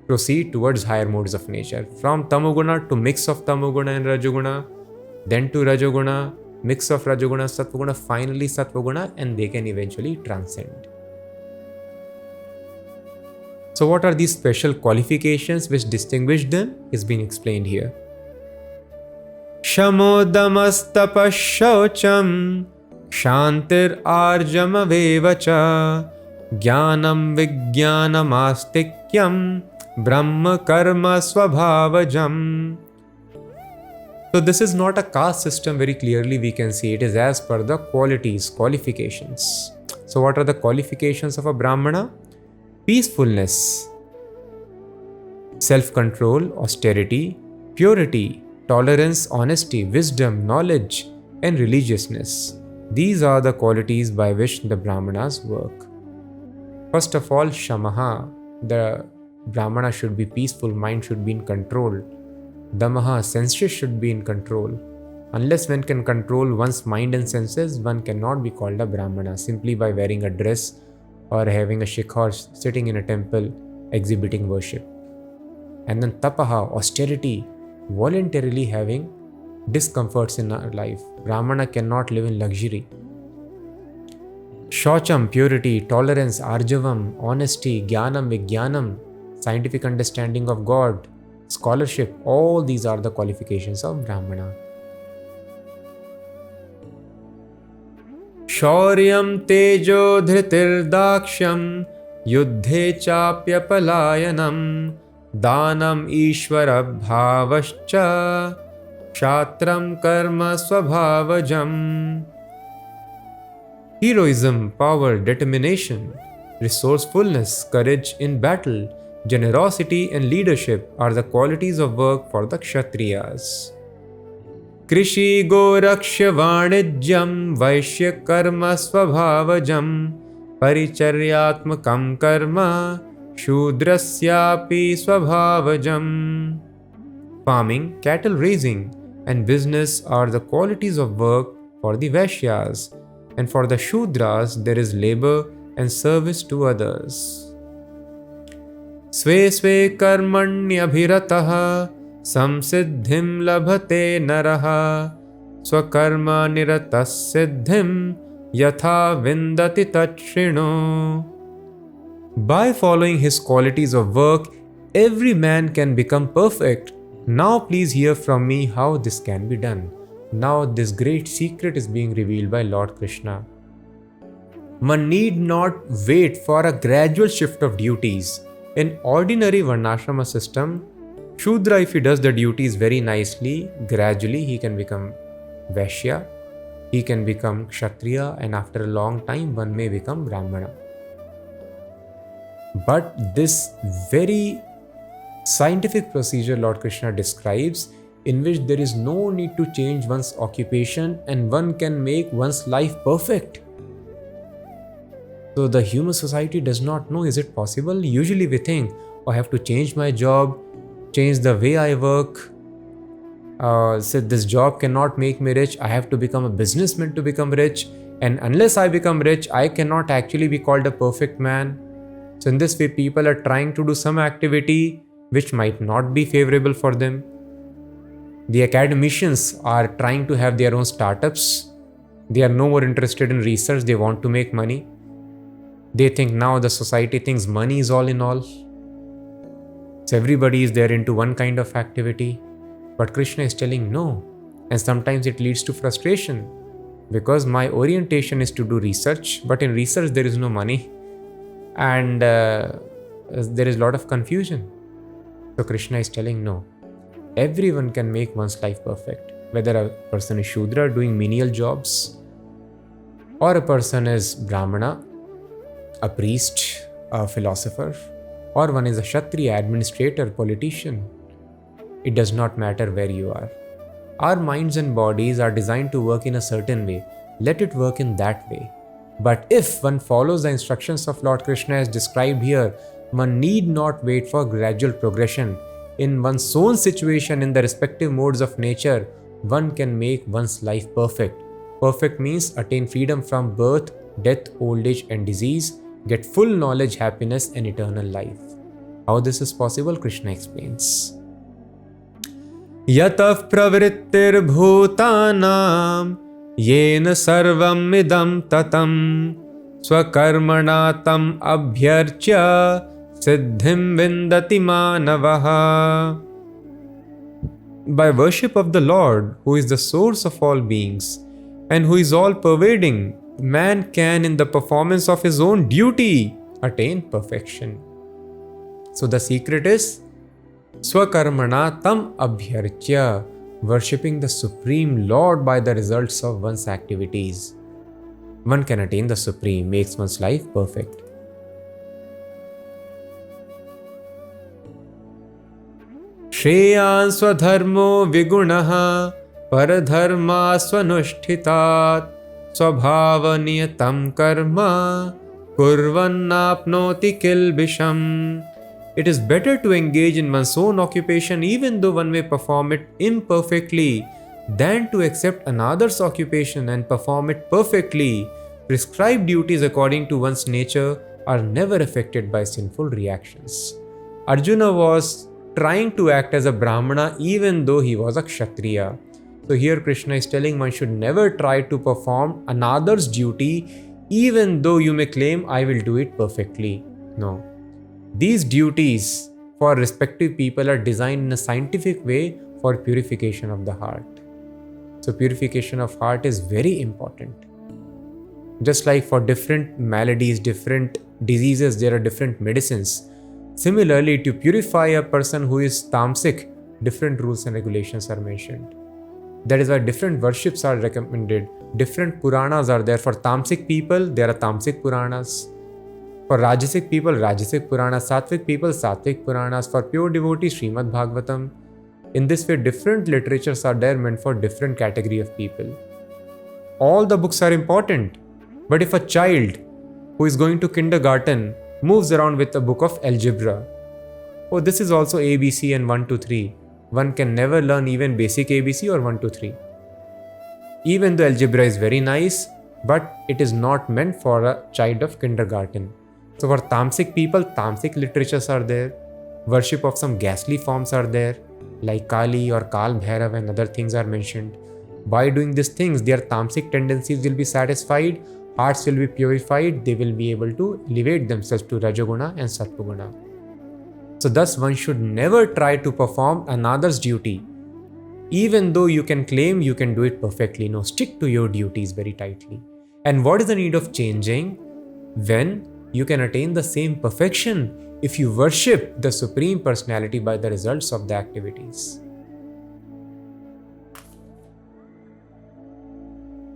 Speaker 2: proceed towards higher modes of nature. From Tamoguna to mix of Tamoguna and Rajoguna, then to Rajoguna, mix of Rajoguna, Sattvaguna, finally Sattvaguna, and they can eventually transcend. So what are these special qualifications which distinguish them is being explained here. Shamodamastapashaucham Shantir arjamavevacha Jnanam vijnanamastikyam Brahma karma swabhavajam. So this is not a caste system, very clearly we can see it is as per the qualifications. So what are the qualifications of a Brahmana? Peacefulness, self-control, austerity, purity, tolerance, honesty, wisdom, knowledge, and religiousness. These are the qualities by which the Brahmanas work. First of all, Shamaha. The Brahmana should be peaceful, mind should be in control. Damaha, senses should be in control. Unless one can control one's mind and senses, one cannot be called a Brahmana simply by wearing a dress or having a shikha or sitting in a temple exhibiting worship. And then Tapaha, austerity, voluntarily having discomforts in our life. Brahmana cannot live in luxury. Shaucham, purity, tolerance, arjavam, honesty, jnanam, vijnanam, scientific understanding of God, scholarship, all these are the qualifications of Brahmana. Shauryam tejo dhritir daksham yuddhe chapyapalayanam danam ishvara bhavascha kshatram karma swabhavajam. Heroism, power, determination, resourcefulness, courage in battle, generosity and leadership are the qualities of work for the Kshatriyas. Krishi gorakshya vanijyam vaishya karma swabhavajam paricharyatmakam karma shudrasyapi swabhavajam. Farming, cattle raising and business are the qualities of work for the Vaishyas, and for the Shudras there is labor and service to others. Sve sve karmanyabhirataha samsiddhim labhate naraha swakarma niratas siddhim yatha vindati tachrino. By following his qualities of work, every man can become perfect. Now please hear from me how this can be done. Now this great secret is being revealed by Lord Krishna. One need not wait for a gradual shift of duties. In ordinary Varnashrama system, Shudra, if he does the duties very nicely, gradually he can become Vaishya, he can become Kshatriya, and after a long time one may become Brahmana. But this very scientific procedure Lord Krishna describes, in which there is no need to change one's occupation and one can make one's life perfect. So the human society does not know, is it possible? Usually we think, oh, I have to change my job, change the way I work. So this job cannot make me rich. I have to become a businessman to become rich. And unless I become rich, I cannot actually be called a perfect man. So in this way, people are trying to do some activity which might not be favorable for them. The academicians are trying to have their own startups. They are no more interested in research. They want to make money. They think now the society thinks money is all in all. So everybody is there into one kind of activity. But Krishna is telling no. And sometimes it leads to frustration. Because my orientation is to do research. But in research there is no money. And there is a lot of confusion. So Krishna is telling no. Everyone can make one's life perfect. Whether a person is Shudra doing menial jobs, or a person is Brahmana, a priest, a philosopher, or one is a Kshatriya, administrator, politician. It does not matter where you are. Our minds and bodies are designed to work in a certain way. Let it work in that way. But if one follows the instructions of Lord Krishna as described here, one need not wait for gradual progression. In one's own situation, in the respective modes of nature, one can make one's life perfect. Perfect means attain freedom from birth, death, old age and disease, get full knowledge, happiness and eternal life. How this is possible, Krishna explains. Yatav pravrittir bhutanam yena sarvam idam tatam swakarmana tam abhyarcha siddhim vindati manavaha. By worship of the Lord, who is the source of all beings and who is all pervading, man can in the performance of his own duty attain perfection. So the secret is swakarmana tam abhyarcha, worshipping the Supreme Lord by the results of one's activities. One can attain the Supreme, makes one's life perfect. Shreyan swadharmo vigunaha paradharma swanushthitat स्वभावनियतं karma kurvannapnoti kilbisham. It is better to engage in one's own occupation even though one may perform it imperfectly than to accept another's occupation and perform it perfectly. Prescribed duties according to one's nature are never affected by sinful reactions. Arjuna was trying to act as a Brahmana even though he was a Kshatriya. So here Krishna is telling one should never try to perform another's duty even though you may claim I will do it perfectly. No. These duties for respective people are designed in a scientific way for purification of the heart. So purification of heart is very important. Just like for different maladies, different diseases, there are different medicines. Similarly, to purify a person who is tamasic, different rules and regulations are mentioned. That is why different worships are recommended. Different Puranas are there. For tamasic people, there are tamasic Puranas. For Rajasic people, Rajasic Puranas. Sattvic people, Sattvic Puranas. For pure devotees, Srimad Bhagavatam. In this way, different literatures are there meant for different category of people. All the books are important. But if a child who is going to kindergarten moves around with a book of algebra, oh, this is also ABC and 1, 2, 3. One can never learn even basic ABC or 1, 2, 3. Even though algebra is very nice, but it is not meant for a child of kindergarten. So for tamasic people, tamasic literatures are there. Worship of some ghastly forms are there, like Kali or Kal Bhairav and other things are mentioned. By doing these things, their tamasic tendencies will be satisfied, hearts will be purified, they will be able to elevate themselves to Rajoguna and Sattva-guna. So thus one should never try to perform another's duty, even though you can claim you can do it perfectly. No, stick to your duties very tightly. And what is the need of changing? When you can attain the same perfection if you worship the Supreme Personality by the results of the activities.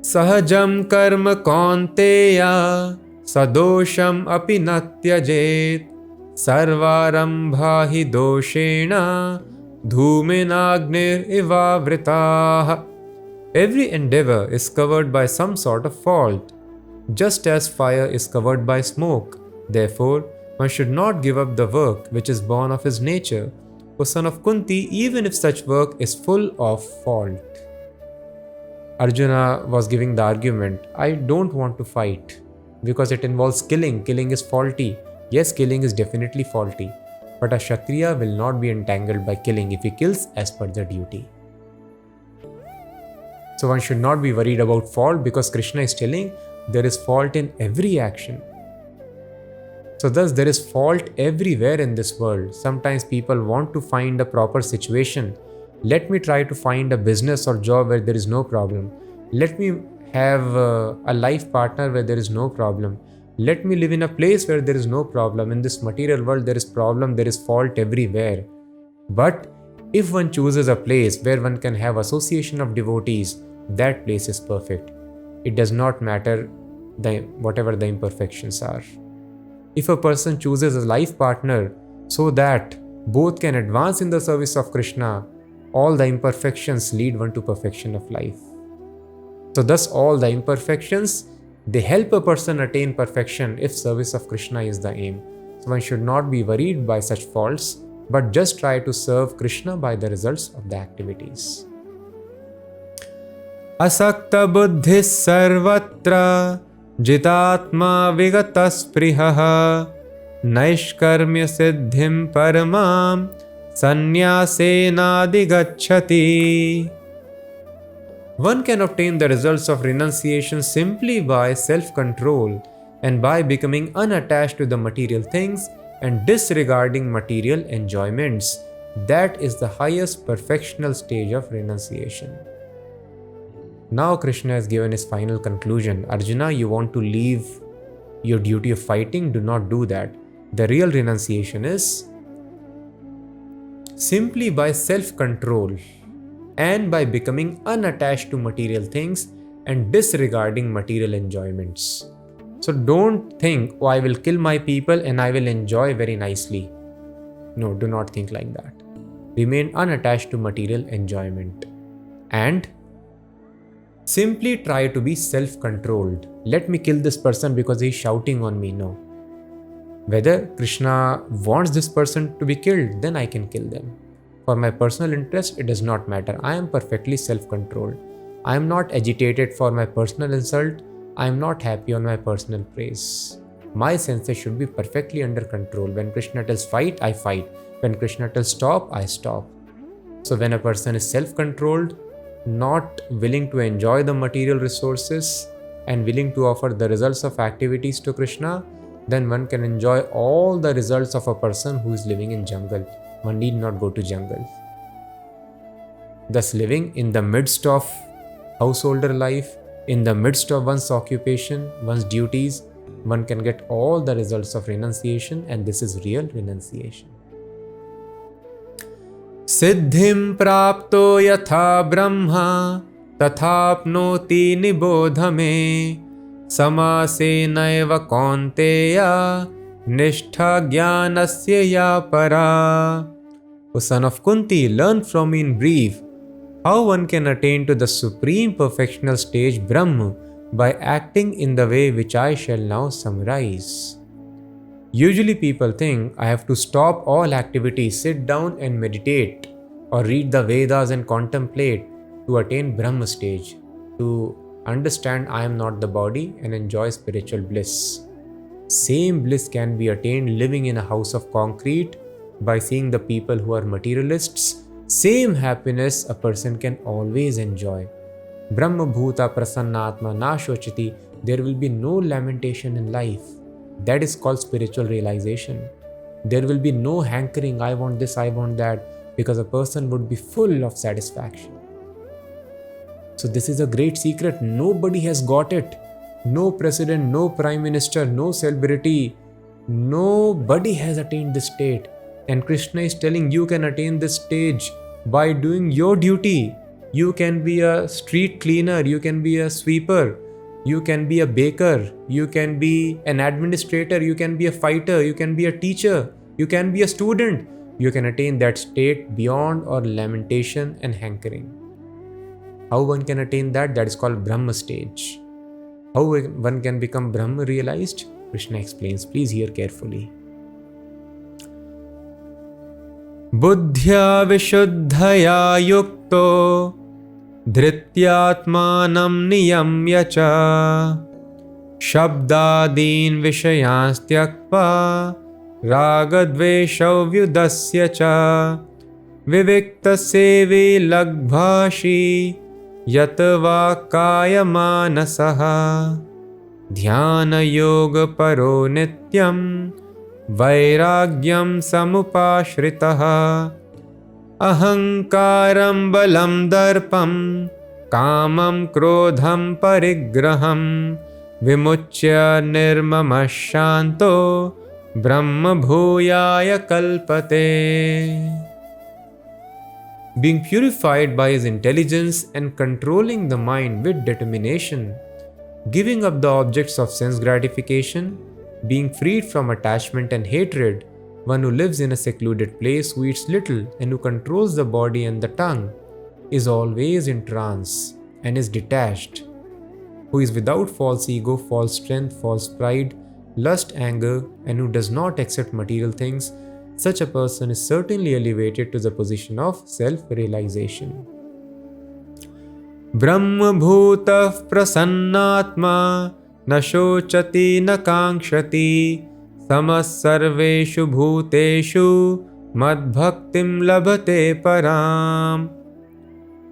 Speaker 2: Sahajam karma kaunteya sadosham api natyajet sarvarambha hi doshena dhuminagnir ivavritah. Every endeavor is covered by some sort of fault, just as fire is covered by smoke. Therefore, one should not give up the work which is born of his nature. O son of Kunti, even if such work is full of fault. Arjuna was giving the argument, I don't want to fight because it involves killing. Killing is faulty. Yes, killing is definitely faulty. But a Kshatriya will not be entangled by killing if he kills as per the duty. So one should not be worried about fault because Krishna is telling there is fault in every action. So thus there is fault everywhere in this world. Sometimes people want to find a proper situation. Let me try to find a business or job where there is no problem. Let me have a life partner where there is no problem. Let me live in a place where there is no problem. In this material world there is problem, there is fault everywhere. But if one chooses a place where one can have association of devotees, that place is perfect. It does not matter whatever the imperfections are. If a person chooses a life partner so that both can advance in the service of Krishna, all the imperfections lead one to perfection of life. So thus all the imperfections, they help a person attain perfection if service of Krishna is the aim. So one should not be worried by such faults, but just try to serve Krishna by the results of the activities. Asakta buddhis sarvatra jitatma vigatasprihaha naishkarmya siddhim paramam sannyasena One can obtain the results of renunciation simply by self-control and by becoming unattached to the material things and disregarding material enjoyments. That is the highest perfectional stage of renunciation. Now Krishna has given his final conclusion. Arjuna, you want to leave your duty of fighting? Do not do that. The real renunciation is simply by self-control and by becoming unattached to material things and disregarding material enjoyments. So don't think, oh, I will kill my people and I will enjoy very nicely. No, do not think like that. Remain unattached to material enjoyment. And Simply try to be self-controlled. Let me kill this person because he's shouting on me. No. Whether Krishna wants this person to be killed, then I can kill them. For my personal interest, it does not matter. I am perfectly self-controlled. I am not agitated for my personal insult. I am not happy on my personal praise. My senses should be perfectly under control. When Krishna tells fight, I fight. When Krishna tells stop, I stop. So when a person is self-controlled, not willing to enjoy the material resources and willing to offer the results of activities to Krishna, then one can enjoy all the results of a person who is living in jungle. One need not go to jungle. Thus, living in the midst of householder life, in the midst of one's occupation, one's duties, one can get all the results of renunciation, and this is real renunciation. Siddhim prapto yatha brahma tathapnoti nibodhame samase naiva kaunteya nishtha jnanasya ya para. O son of Kunti, learn from me in brief how one can attain to the supreme perfectional stage Brahma by acting in the way which I shall now summarize. Usually people think I have to stop all activities, sit down and meditate, or read the Vedas and contemplate to attain Brahma stage, to understand I am not the body and enjoy spiritual bliss. Same bliss can be attained living in a house of concrete by seeing the people who are materialists. Same happiness a person can always enjoy. Brahma Bhuta Prasannatma Nashochiti. There will be no lamentation in life. That is called spiritual realization. There will be no hankering, I want this, I want that, because a person would be full of satisfaction. So this is a great secret. Nobody has got it. No president, no prime minister, no celebrity, nobody has attained this state. And Krishna is telling you can attain this stage by doing your duty. You can be a street cleaner, you can be a sweeper, you can be a baker, you can be an administrator, you can be a fighter, you can be a teacher, you can be a student. You can attain that state beyond all lamentation and hankering. How one can attain that? That is called Brahma stage. How one can become Brahma realized? Krishna explains. Please hear carefully. Buddhya vishuddhaya yukto dhrityatmanam niyamya cha shabdadin vishayans tyakva ragadveshau vyudasya cha vivikta sevi lagbhashi yatva kaya manasaha dhyana yoga paro nityam vairagyam samupashritaha ahankaram balam darpam kamam krodham parigraham vimuchya nirmamashanto brahma bhuyaya kalpate. Being purified by his intelligence and controlling the mind with determination, giving up the objects of sense gratification, being freed from attachment and hatred, one who lives in a secluded place, who eats little and who controls the body and the tongue, is always in trance and is detached, who is without false ego, false strength, false pride, lust, anger, and who does not accept material things. Such a person is certainly elevated to the position of self-realization. Brahma bhutah prasannatma na shochati na kankshati samas sarveshu bhuteshu madbhaktim labhate param.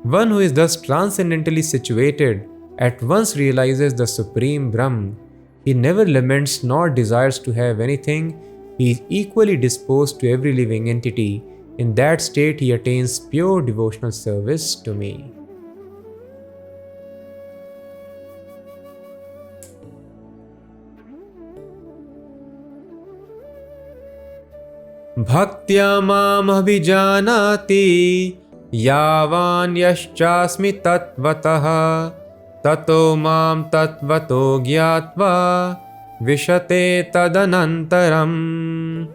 Speaker 2: One who is thus transcendentally situated at once realizes the supreme Brahman. He never laments nor desires to have anything. He is equally disposed to every living entity. In that state, he attains pure devotional service to me. Bhaktya mam abhijanati yavan yaschasmi tatvatah tato mam tatvato gyatva vishate tadanantaram.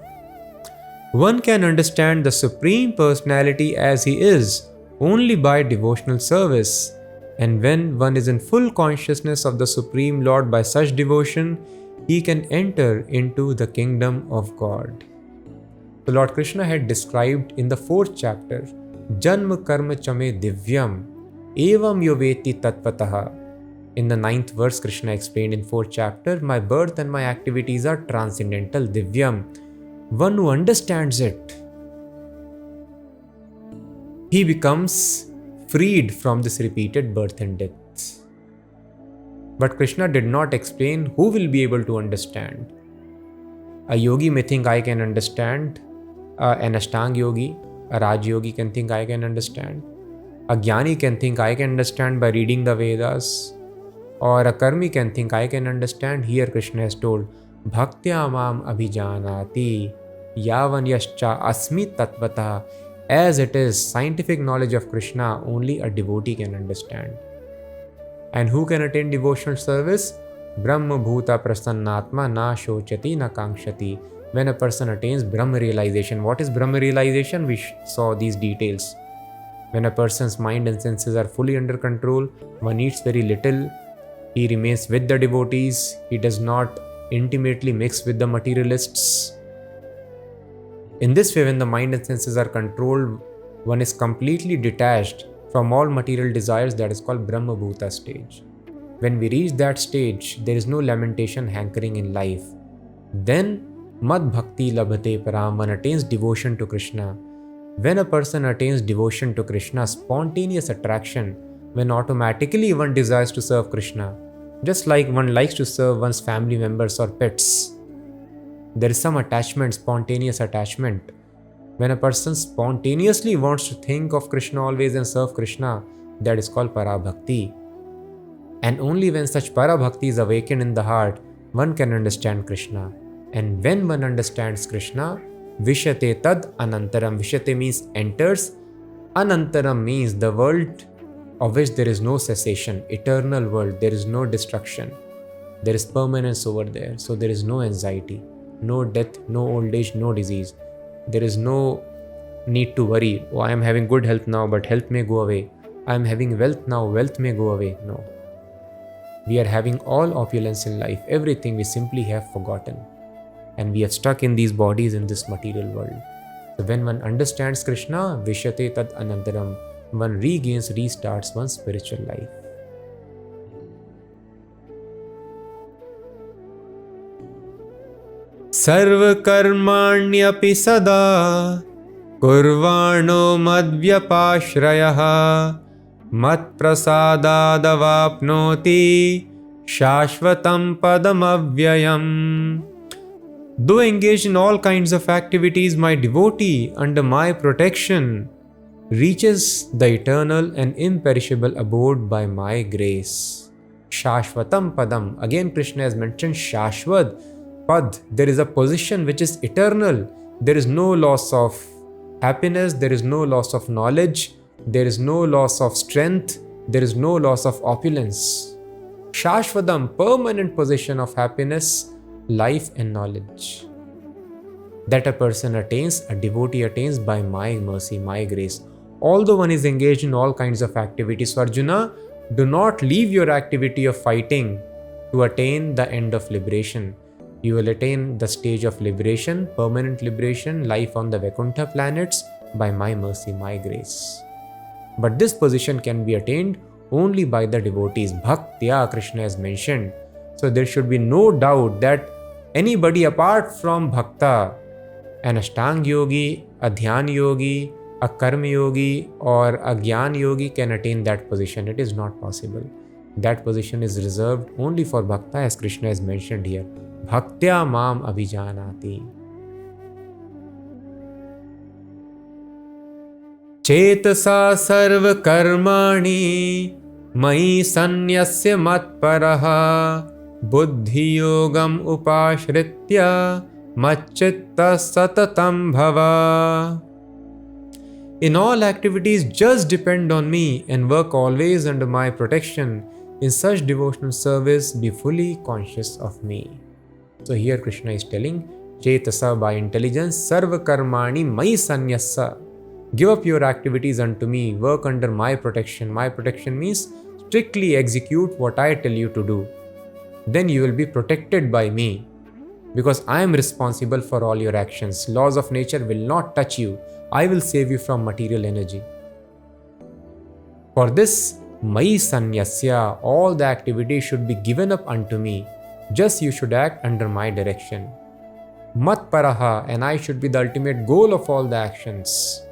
Speaker 2: One can understand the Supreme Personality as he is only by devotional service. And when one is in full consciousness of the Supreme Lord by such devotion, he can enter into the kingdom of God. So Lord Krishna had described in the 4th chapter, Janma karma chame divyam, evam yoveti tatpataha. In the 9th verse, Krishna explained in 4th chapter, my birth and my activities are transcendental, divyam. One who understands it, he becomes freed from this repeated birth and death. But Krishna did not explain who will be able to understand. A yogi may think I can understand, an Ashtang yogi, a Raj yogi can think I can understand, a Jnani can think I can understand by reading the Vedas, or a Karmi can think I can understand. Here Krishna has told, Bhaktya mam abhijanati yavan yascha asmi tatvata. As it is, scientific knowledge of Krishna only a devotee can understand. And who can attain devotional service? Brahma bhuta prasannatma na shochati na kankshati. When a person attains Brahma realization. What is Brahma realization? We saw these details. When a person's mind and senses are fully under control, one eats very little, he remains with the devotees, he does not intimately mix with the materialists. In this way, when the mind and senses are controlled, one is completely detached from all material desires. That is called Brahma Bhuta stage. When we reach that stage, there is no lamentation hankering in life. Then, Mad Bhakti Labhate Param, one attains devotion to Krishna. When a person attains devotion to Krishna, spontaneous attraction, when automatically one desires to serve Krishna, just like one likes to serve one's family members or pets. There is some attachment, spontaneous attachment. When a person spontaneously wants to think of Krishna always and serve Krishna, that is called Parabhakti. And only when such Parabhakti is awakened in the heart, one can understand Krishna. And when one understands Krishna, Vishate tad anantaram. Vishate means enters. Anantaram means the world of which there is no cessation, eternal world, there is no destruction. There is permanence over there, so there is no anxiety. No death, no old age, no disease. There is no need to worry. Oh, I am having good health now, but health may go away. I am having wealth now, wealth may go away. No. We are having all opulence in life. Everything we simply have forgotten. And we have stuck in these bodies in this material world. So when one understands Krishna, Vishate tad anantaram, one regains, restarts one's spiritual life. Sarva karmanyapi sada kurvano madvyapashrayaha mat prasadadavapnoti shashvatam padamavyayam. Though engaged in all kinds of activities, my devotee under my protection reaches the eternal and imperishable abode by my grace. Shashvatam padam. Again Krishna has mentioned Shashvat. Pad, there is a position which is eternal. There is no loss of happiness, there is no loss of knowledge, there is no loss of strength, there is no loss of opulence. Shashvatam, permanent position of happiness, life and knowledge. That a person attains, a devotee attains by my mercy, my grace. Although one is engaged in all kinds of activities. So Arjuna, do not leave your activity of fighting to attain the end of liberation. You will attain the stage of liberation, permanent liberation, life on the Vaikuntha planets by my mercy, my grace. But this position can be attained only by the devotees. Bhaktya, Krishna has mentioned. So there should be no doubt that anybody apart from Bhakta, an Ashtang yogi, a Dhyan yogi, a Karma yogi or a Gyan yogi can attain that position. It is not possible. That position is reserved only for Bhakta, as Krishna has mentioned here. Bhaktya mam abhijanati. Chetasa sarva karmani mai sanyasya matparaha buddhi yogam upashritya macchitta satatam bhava. In all activities, just depend on me and work always under my protection. In such devotional service, be fully conscious of me. So here Krishna is telling, Chetasa by intelligence, Sarva Karmani Mai Sanyasa. Give up your activities unto me, work under my protection. My protection means strictly execute what I tell you to do. Then you will be protected by me, because I am responsible for all your actions. Laws of nature will not touch you. I will save you from material energy. For this, Mai Sanyasya, all the activities should be given up unto me. Just you should act under my direction. Mat Paraha, and I should be the ultimate goal of all the actions.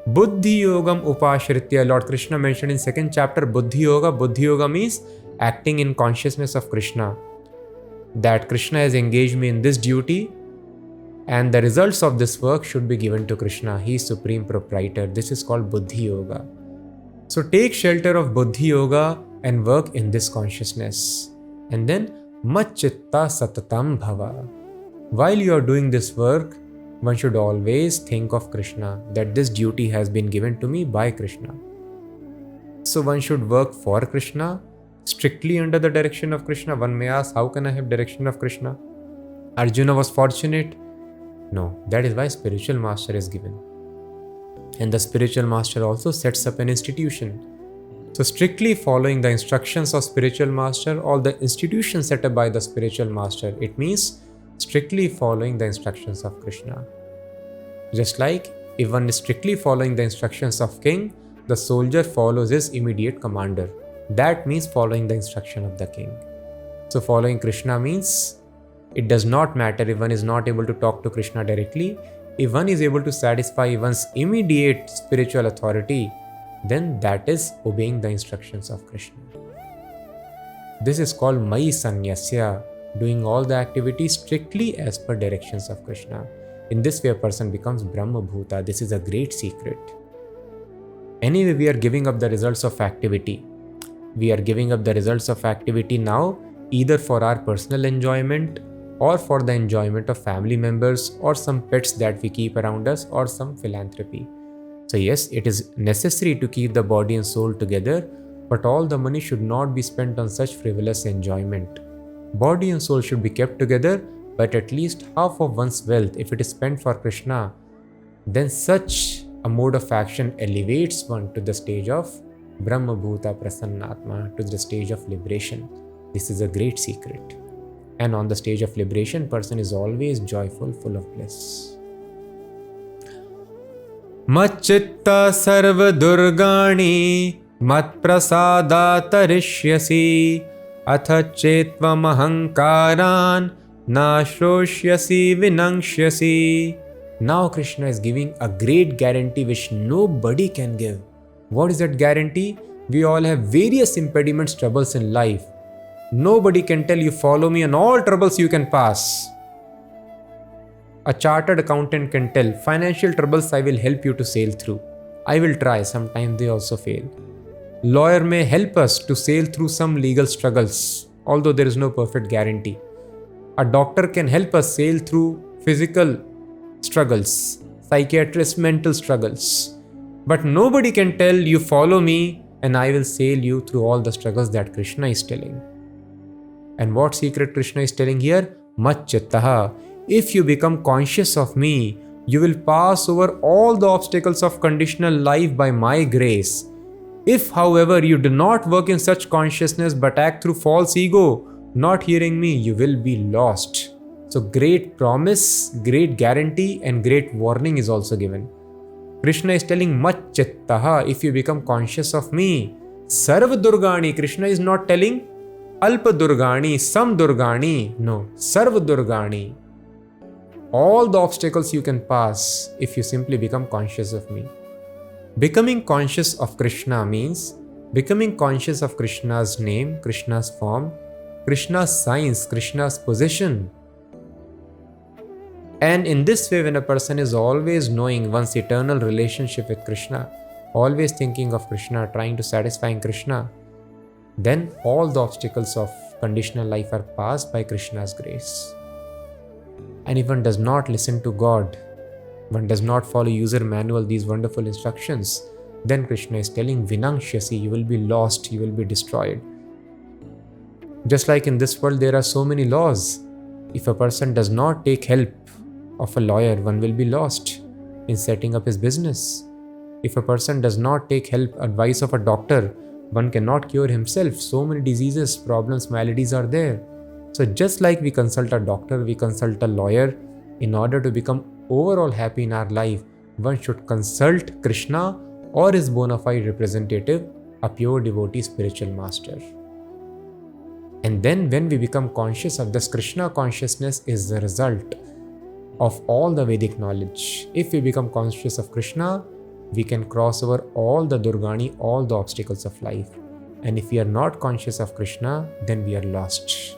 Speaker 2: Buddhi Yogam Upashritya, Lord Krishna mentioned in 2nd chapter Buddhi Yoga. Buddhi Yoga means acting in consciousness of Krishna. That Krishna has engaged me in this duty, and the results of this work should be given to Krishna. He is supreme proprietor. This is called Buddhi Yoga. So take shelter of Buddhi Yoga and work in this consciousness. And then Macchitta Satatam Bhava. While you are doing this work, one should always think of Krishna, that this duty has been given to me by Krishna. So one should work for Krishna, strictly under the direction of Krishna. One may ask, how can I have direction of Krishna? Arjuna was fortunate. No, that is why spiritual master is given. And the spiritual master also sets up an institution. So strictly following the instructions of spiritual master, all the institutions set up by the spiritual master, it means strictly following the instructions of Krishna. Just like if one is strictly following the instructions of king, the soldier follows his immediate commander. That means following the instruction of the king. So following Krishna means it does not matter if one is not able to talk to Krishna directly. If one is able to satisfy one's immediate spiritual authority, then that is obeying the instructions of Krishna. This is called Mai Sanyasya, doing all the activities strictly as per directions of Krishna. In this way, a person becomes Brahma Bhuta. This is a great secret. Anyway, we are giving up the results of activity. We are giving up the results of activity now, either for our personal enjoyment or for the enjoyment of family members or some pets that we keep around us or some philanthropy. So yes, it is necessary to keep the body and soul together, but all the money should not be spent on such frivolous enjoyment. Body and soul should be kept together, but at least half of one's wealth, if it is spent for Krishna, then such a mode of action elevates one to the stage of Brahma Bhuta Prasannatma, to the stage of liberation. This is a great secret. And on the stage of liberation, person is always joyful, full of bliss. Macchitta sarva durgani mat prasada tarishyasi atha chetvam ahankaran nashroshyasi vinangshyasi. Now Krishna is giving a great guarantee which nobody can give. What is that guarantee? We all have various impediments, troubles in life. Nobody can tell you, follow me and all troubles you can pass. A chartered accountant can tell, financial troubles I will help you to sail through. I will try, sometimes they also fail. Lawyer may help us to sail through some legal struggles, although there is no perfect guarantee. A doctor can help us sail through physical struggles, psychiatrist mental struggles. But nobody can tell you, follow me and I will sail you through all the struggles that Krishna is telling. And what secret Krishna is telling here? Macchittaha. If you become conscious of me, you will pass over all the obstacles of conditional life by my grace. If, however, you do not work in such consciousness but act through false ego, not hearing me, you will be lost. So great promise, great guarantee and great warning is also given. Krishna is telling Macchittaha, if you become conscious of me. Sarva Durgani, Krishna is not telling Alpa Durgani, some Durgani. No, Sarva Durgani. All the obstacles you can pass if you simply become conscious of me. Becoming conscious of Krishna means becoming conscious of Krishna's name, Krishna's form, Krishna's signs, Krishna's position. And in this way, when a person is always knowing one's eternal relationship with Krishna, always thinking of Krishna, trying to satisfy Krishna, then all the obstacles of conditional life are passed by Krishna's grace. And if one does not listen to God, one does not follow user manual, these wonderful instructions, then Krishna is telling Vinangshyasi, you will be lost, you will be destroyed. Just like in this world, there are so many laws. If a person does not take help of a lawyer, one will be lost. in setting up his business. If a person does not take advice of a doctor, one cannot cure himself. So many diseases, problems, maladies are there. So just like we consult a doctor, we consult a lawyer, in order to become overall happy in our life, one should consult Krishna or his bona fide representative, a pure devotee spiritual master. And then when we become conscious of this, Krishna consciousness is the result of all the Vedic knowledge. If we become conscious of Krishna, we can cross over all the Durgani, all the obstacles of life. And if we are not conscious of Krishna, then we are lost.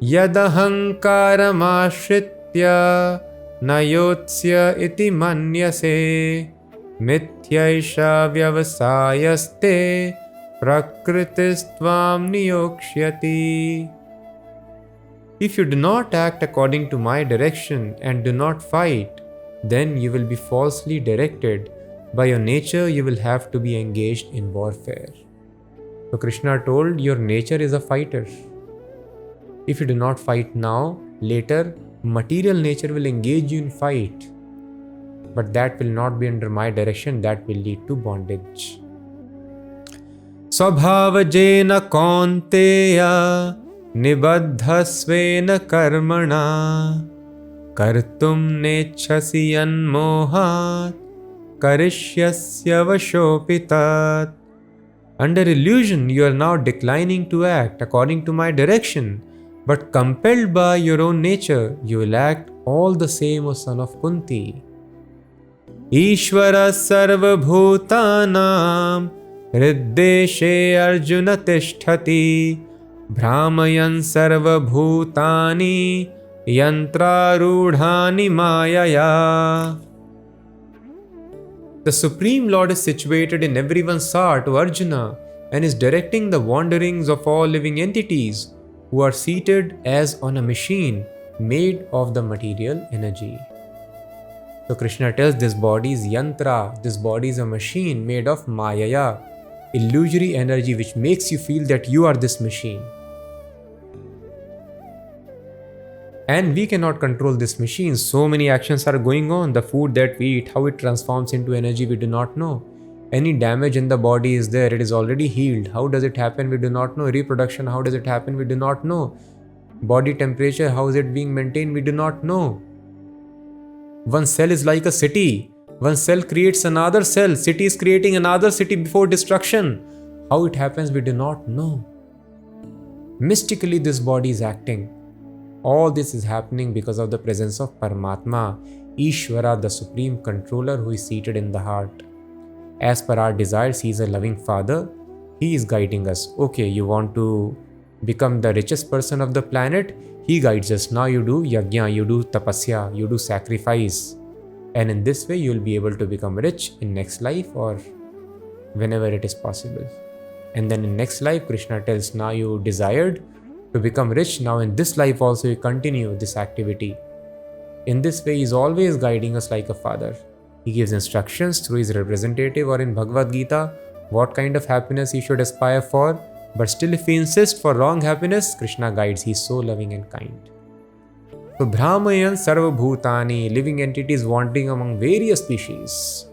Speaker 2: Yadahankaramashritya nayotsya iti manyase mityaisha vyavasayaste prakritistvam niyokshyati. If you do not act according to my direction and do not fight, then you will be falsely directed. By your nature, you will have to be engaged in warfare. So Krishna told, your nature is a fighter. If you do not fight now, later, material nature will engage you in fight. But that will not be under my direction, that will lead to bondage. Swabhavajena kaunteya nibaddhasvena karmana kartum nechasi anmohat karishyasya vashopitat. Under illusion, you are now declining to act according to my direction, but compelled by your own nature, you will act all the same, O son of Kunti. Ishvara sarva bhutanam riddeshe arjuna tishthati Brahmayan sarva bhutani yantrarudhani mayaya. The Supreme Lord is situated in everyone's heart, O Arjuna, and is directing the wanderings of all living entities who are seated as on a machine made of the material energy. So Krishna tells this body is yantra, this body is a machine made of mayaya, illusory energy which makes you feel that you are this machine. And we cannot control this machine. So many actions are going on. The food that we eat, how it transforms into energy, we do not know. Any damage in the body is there, it is already healed. How does it happen? We do not know. Reproduction, how does it happen? We do not know. Body temperature, how is it being maintained? We do not know. One cell is like a city. One cell creates another cell. City is creating another city before destruction. How it happens, we do not know. Mystically, this body is acting. All this is happening because of the presence of Paramatma, Ishvara, the supreme controller who is seated in the heart. As per our desires, he is a loving father. He is guiding us. Okay, you want to become the richest person of the planet? He guides us. Now you do yajna, you do tapasya, you do sacrifice. And in this way, you will be able to become rich in next life or whenever it is possible. And then in next life, Krishna tells, now you desired to become rich. Now in this life also you continue this activity. In this way, he is always guiding us like a father. He gives instructions through his representative, or in Bhagavad Gita, what kind of happiness he should aspire for. But still, if he insists for wrong happiness, Krishna guides. He is so loving and kind. So Brahmayan sarva bhutani, living entities wanting among various species.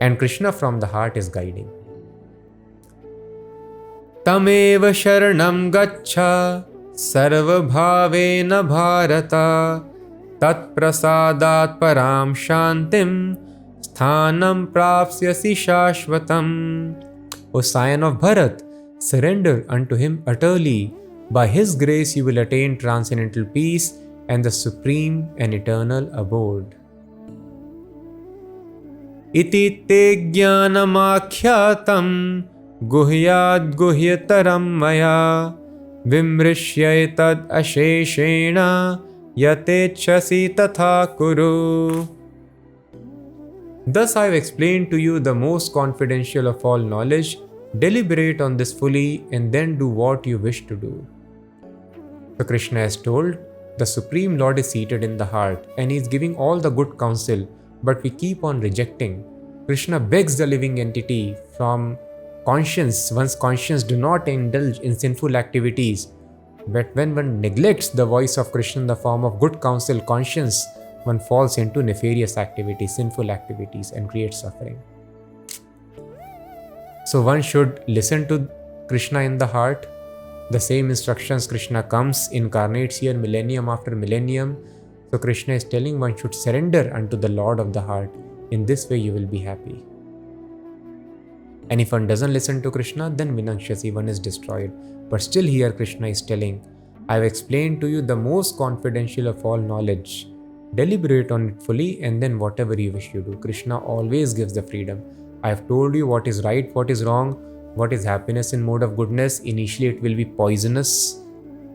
Speaker 2: And Krishna from the heart is guiding. Tameva sharanam gaccha sarva bhavena bharata tat prasadat param shantim sthanam prapsyasi shashvatam. O scion of Bharat, surrender unto him utterly. By his grace you will attain transcendental peace and the supreme and eternal abode. Iti te jnanamakhyatam guhyad guhyataram maya vimrishyetad asheshena yatechasi tatha kuru. Thus I have explained to you the most confidential of all knowledge. Deliberate on this fully and then do what you wish to do. So Krishna has told, the Supreme Lord is seated in the heart and he is giving all the good counsel, but we keep on rejecting. Krishna begs the living entity from conscience. One's conscience do not indulge in sinful activities. But when one neglects the voice of Krishna in the form of good counsel, conscience, one falls into nefarious activities, sinful activities, and creates suffering. So one should listen to Krishna in the heart. The same instructions Krishna comes, incarnates here millennium after millennium. So Krishna is telling one should surrender unto the Lord of the heart. In this way you will be happy. And if one doesn't listen to Krishna, then Vinakshasi, one is destroyed. But still here Krishna is telling, I have explained to you the most confidential of all knowledge. Deliberate on it fully and then whatever you wish you do. Krishna always gives the freedom. I have told you what is right, what is wrong, what is happiness in mode of goodness. Initially it will be poisonous.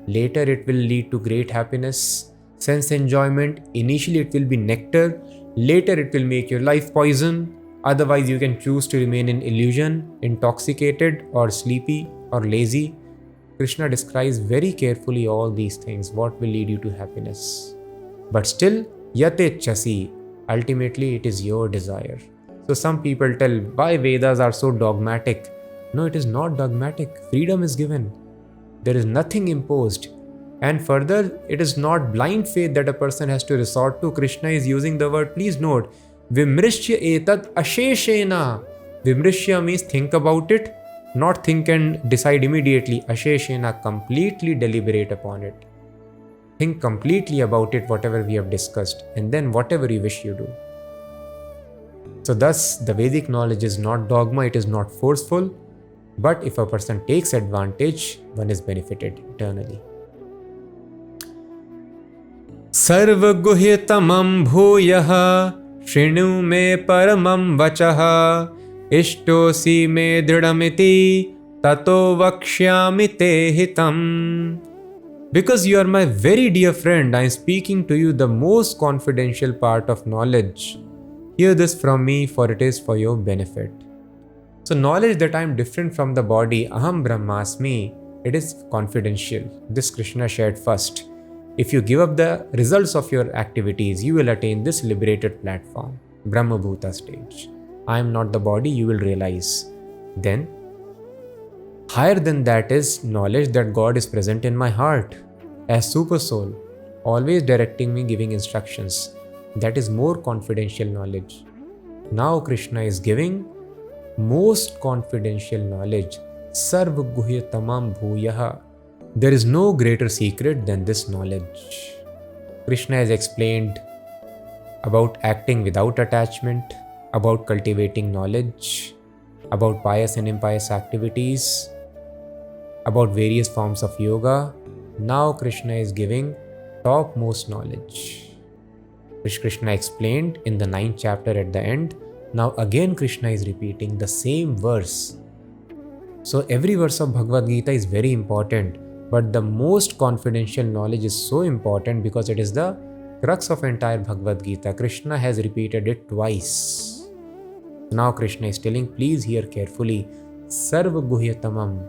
Speaker 2: Later it will lead to great happiness. Sense enjoyment. Initially it will be nectar. Later it will make your life poison. Otherwise you can choose to remain in illusion, intoxicated or sleepy or lazy. Krishna describes very carefully all these things, what will lead you to happiness. But still, yate chasi, ultimately it is your desire. So some people tell, why Vedas are so dogmatic? No, it is not dogmatic. Freedom is given. There is nothing imposed. And further, it is not blind faith that a person has to resort to. Krishna is using the word, please note, Vimrishya etat asheshena. Vimrishya means think about it, not think and decide immediately. Asheshena, completely deliberate upon it. Think completely about it, whatever we have discussed, and then whatever you wish you do. So thus, the Vedic knowledge is not dogma, it is not forceful, but if a person takes advantage, one is benefited eternally. Sarva guhyatamam bhuyah Shrinu me paramam vachaha Ishtosi me dridamiti Tato vakshyami te hitam. Because you are my very dear friend, I am speaking to you the most confidential part of knowledge. Hear this from me, for it is for your benefit. So knowledge that I am different from the body, aham brahmasmi, it is confidential. This Krishna shared first. If you give up the results of your activities, you will attain this liberated platform, Brahma Bhuta stage. I am not the body, you will realize. Then, higher than that is knowledge that God is present in my heart as Super Soul, always directing me, giving instructions. That is more confidential knowledge. Now Krishna is giving most confidential knowledge, Sarva Guhya Tamam Bhuyaha. There is no greater secret than this knowledge. Krishna has explained about acting without attachment, about cultivating knowledge, about pious and impious activities, about various forms of yoga. Now Krishna is giving topmost knowledge, which Krishna explained in the 9th chapter at the end. Now again Krishna is repeating the same verse. So every verse of Bhagavad Gita is very important, but the most confidential knowledge is so important because it is the crux of entire Bhagavad Gita. Krishna has repeated it twice. Now Krishna is telling, please hear carefully, Sarva Guhyatamam.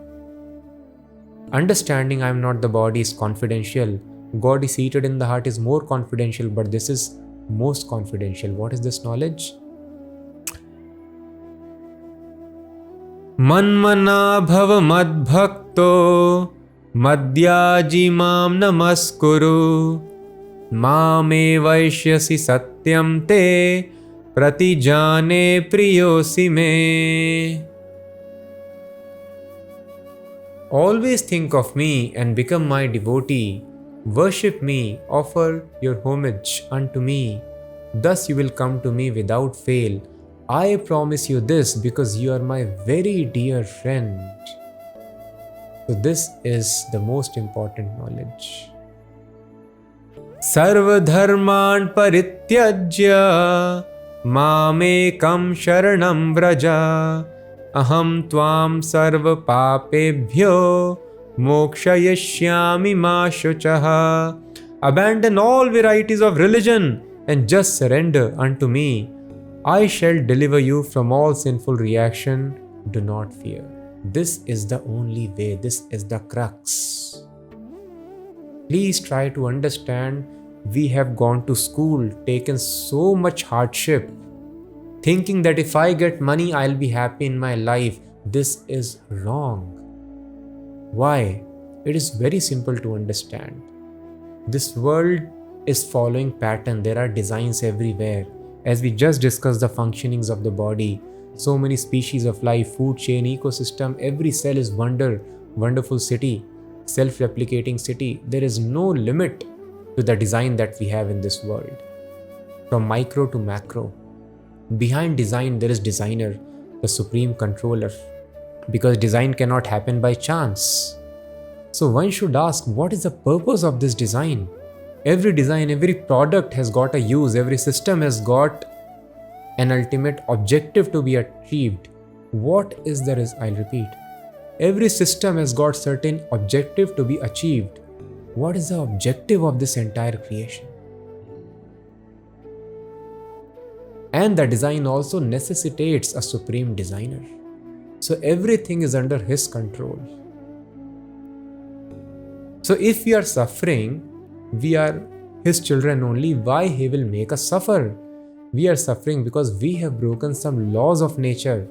Speaker 2: Understanding I am not the body is confidential. God is seated in the heart is more confidential, but this is most confidential. What is this knowledge? Manmana bhava madbhakto madhyaji mam namaskuru mame vaishyasi satyam te pratijane priyosi me. Always think of me and become my devotee. Worship me, offer your homage unto me. Thus you will come to me without fail. I promise you this because you are my very dear friend. So this is the most important knowledge. Sarva dharman parityajya mamekam sharanam vraja aham tvam sarva papebhyo mokshayashyami ma shuchaha. Abandon all varieties of religion and just surrender unto me. I shall deliver you from all sinful reaction. Do not fear. This is the only way. This is the crux. Please try to understand. We have gone to school, taken so much hardship, thinking that if I get money, I'll be happy in my life. This is wrong. Why? It is very simple to understand. This world is following pattern. There are designs everywhere. As we just discussed the functionings of the body, so many species of life, food chain, ecosystem, every cell is wonderful city, self-replicating city. There is no limit to the design that we have in this world. From micro to macro. Behind design, there is designer, the supreme controller. Because design cannot happen by chance. So one should ask, what is the purpose of this design? Every design, every product has got a use, every system has got an ultimate objective to be achieved. What is the result? I'll repeat. Every system has got certain objective to be achieved. What is the objective of this entire creation? And the design also necessitates a supreme designer. So everything is under his control. So if we are suffering, we are his children only. Why he will make us suffer? We are suffering because we have broken some laws of nature,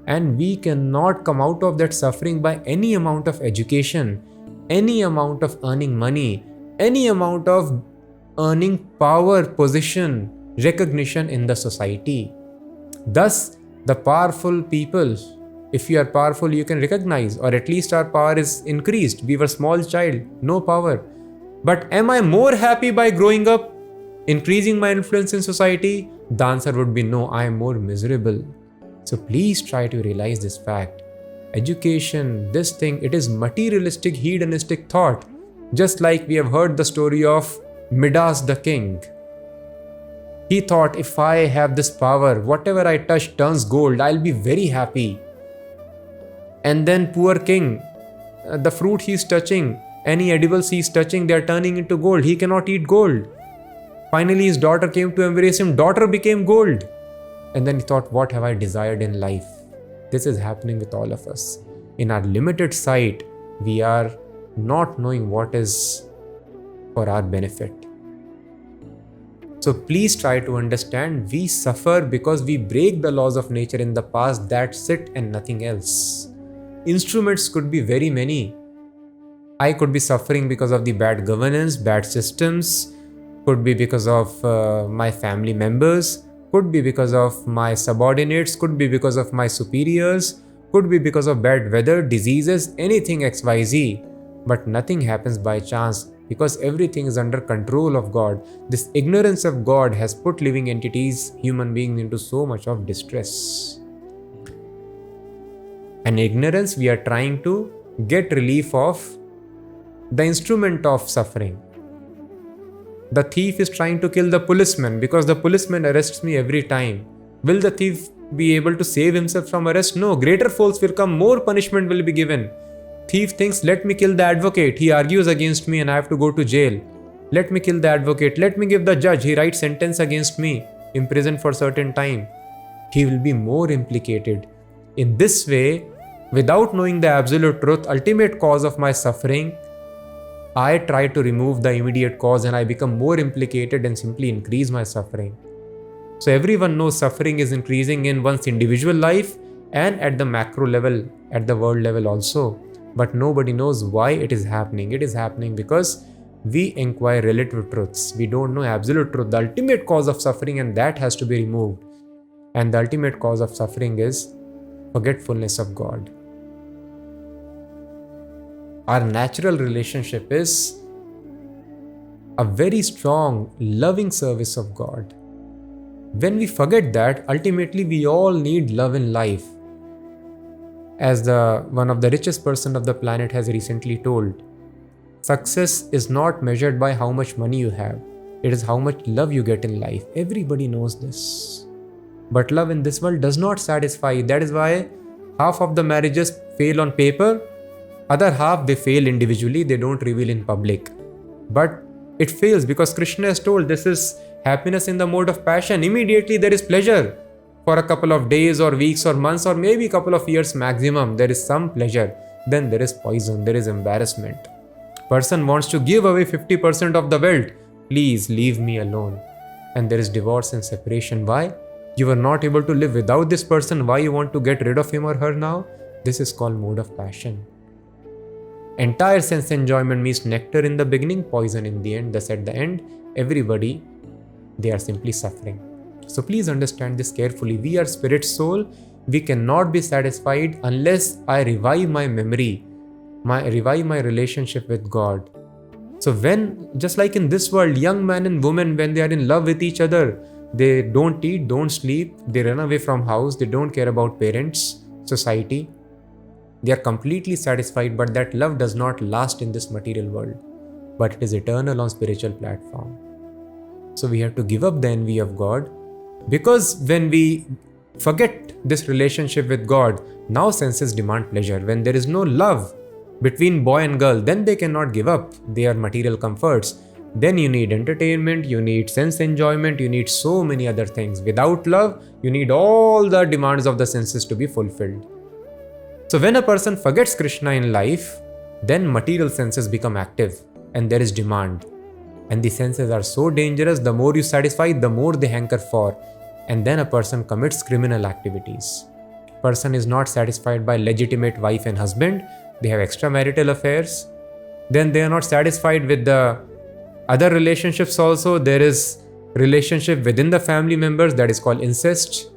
Speaker 2: and we cannot come out of that suffering by any amount of education, any amount of earning money, any amount of earning power, position, recognition in the society. Thus, the powerful people, if you are powerful, you can recognize, or at least our power is increased. We were small child, no power. But am I more happy by growing up, increasing my influence in society? The answer would be no, I am more miserable. So please try to realize this fact. Education, this thing, it is materialistic, hedonistic thought. Just like we have heard the story of Midas the king. He thought, if I have this power, whatever I touch turns gold, I'll be very happy. And then poor king, the fruit he's touching, any edibles he's touching, they're turning into gold. He cannot eat gold. Finally, his daughter came to embrace him. Daughter became gold. And then he thought, what have I desired in life? This is happening with all of us. In our limited sight, we are not knowing what is for our benefit. So please try to understand, we suffer because we break the laws of nature in the past. That's it and nothing else. Instruments could be very many. I could be suffering because of the bad governance, bad systems, could be because of my family members, could be because of my subordinates, could be because of my superiors, could be because of bad weather, diseases, anything XYZ. But nothing happens by chance because everything is under control of God. This ignorance of God has put living entities, human beings, into so much of distress. And ignorance, we are trying to get relief of the instrument of suffering. The thief is trying to kill the policeman because the policeman arrests me every time. Will the thief be able to save himself from arrest? No, greater force will come, more punishment will be given. Thief thinks, let me kill the advocate. He argues against me and I have to go to jail. Let me kill the advocate. Let me give the judge. He writes sentence against me, imprisoned for certain time. He will be more implicated. In this way, without knowing the absolute truth, ultimate cause of my suffering, I try to remove the immediate cause and I become more implicated and simply increase my suffering. So everyone knows suffering is increasing in one's individual life and at the macro level, at the world level also. But nobody knows why it is happening. It is happening because we inquire relative truths. We don't know absolute truth, the ultimate cause of suffering, and that has to be removed. And the ultimate cause of suffering is forgetfulness of God. Our natural relationship is a very strong, loving service of God. When we forget that, ultimately we all need love in life. As one of the richest person of the planet has recently told, success is not measured by how much money you have. It is how much love you get in life. Everybody knows this. But love in this world does not satisfy. That is why half of the marriages fail on paper. Other half, they fail individually, they don't reveal in public. But it fails because Krishna has told this is happiness in the mode of passion. Immediately there is pleasure. For a couple of days or weeks or months or maybe a couple of years maximum, there is some pleasure. Then there is poison, there is embarrassment. Person wants to give away 50% of the wealth. Please leave me alone. And there is divorce and separation. Why? You were not able to live without this person. Why you want to get rid of him or her now? This is called mode of passion. Entire sense enjoyment means nectar in the beginning, poison in the end. Thus at the end, everybody, they are simply suffering. So please understand this carefully. We are spirit soul. We cannot be satisfied unless I revive my memory, revive my relationship with God. So when, just like in this world, young man and woman, when they are in love with each other, they don't eat, don't sleep, they run away from house, they don't care about parents, society. They are completely satisfied, but that love does not last in this material world, but it is eternal on spiritual platform. So we have to give up the envy of God, because when we forget this relationship with God, now senses demand pleasure. When there is no love between boy and girl, then they cannot give up their material comforts. Then you need entertainment, you need sense enjoyment, you need so many other things. Without love, you need all the demands of the senses to be fulfilled. So when a person forgets Krishna in life, then material senses become active and there is demand. And the senses are so dangerous, the more you satisfy, the more they hanker for. And then a person commits criminal activities. Person is not satisfied by legitimate wife and husband, they have extramarital affairs. Then they are not satisfied with the other relationships also. There is relationship within the family members, that is called incest.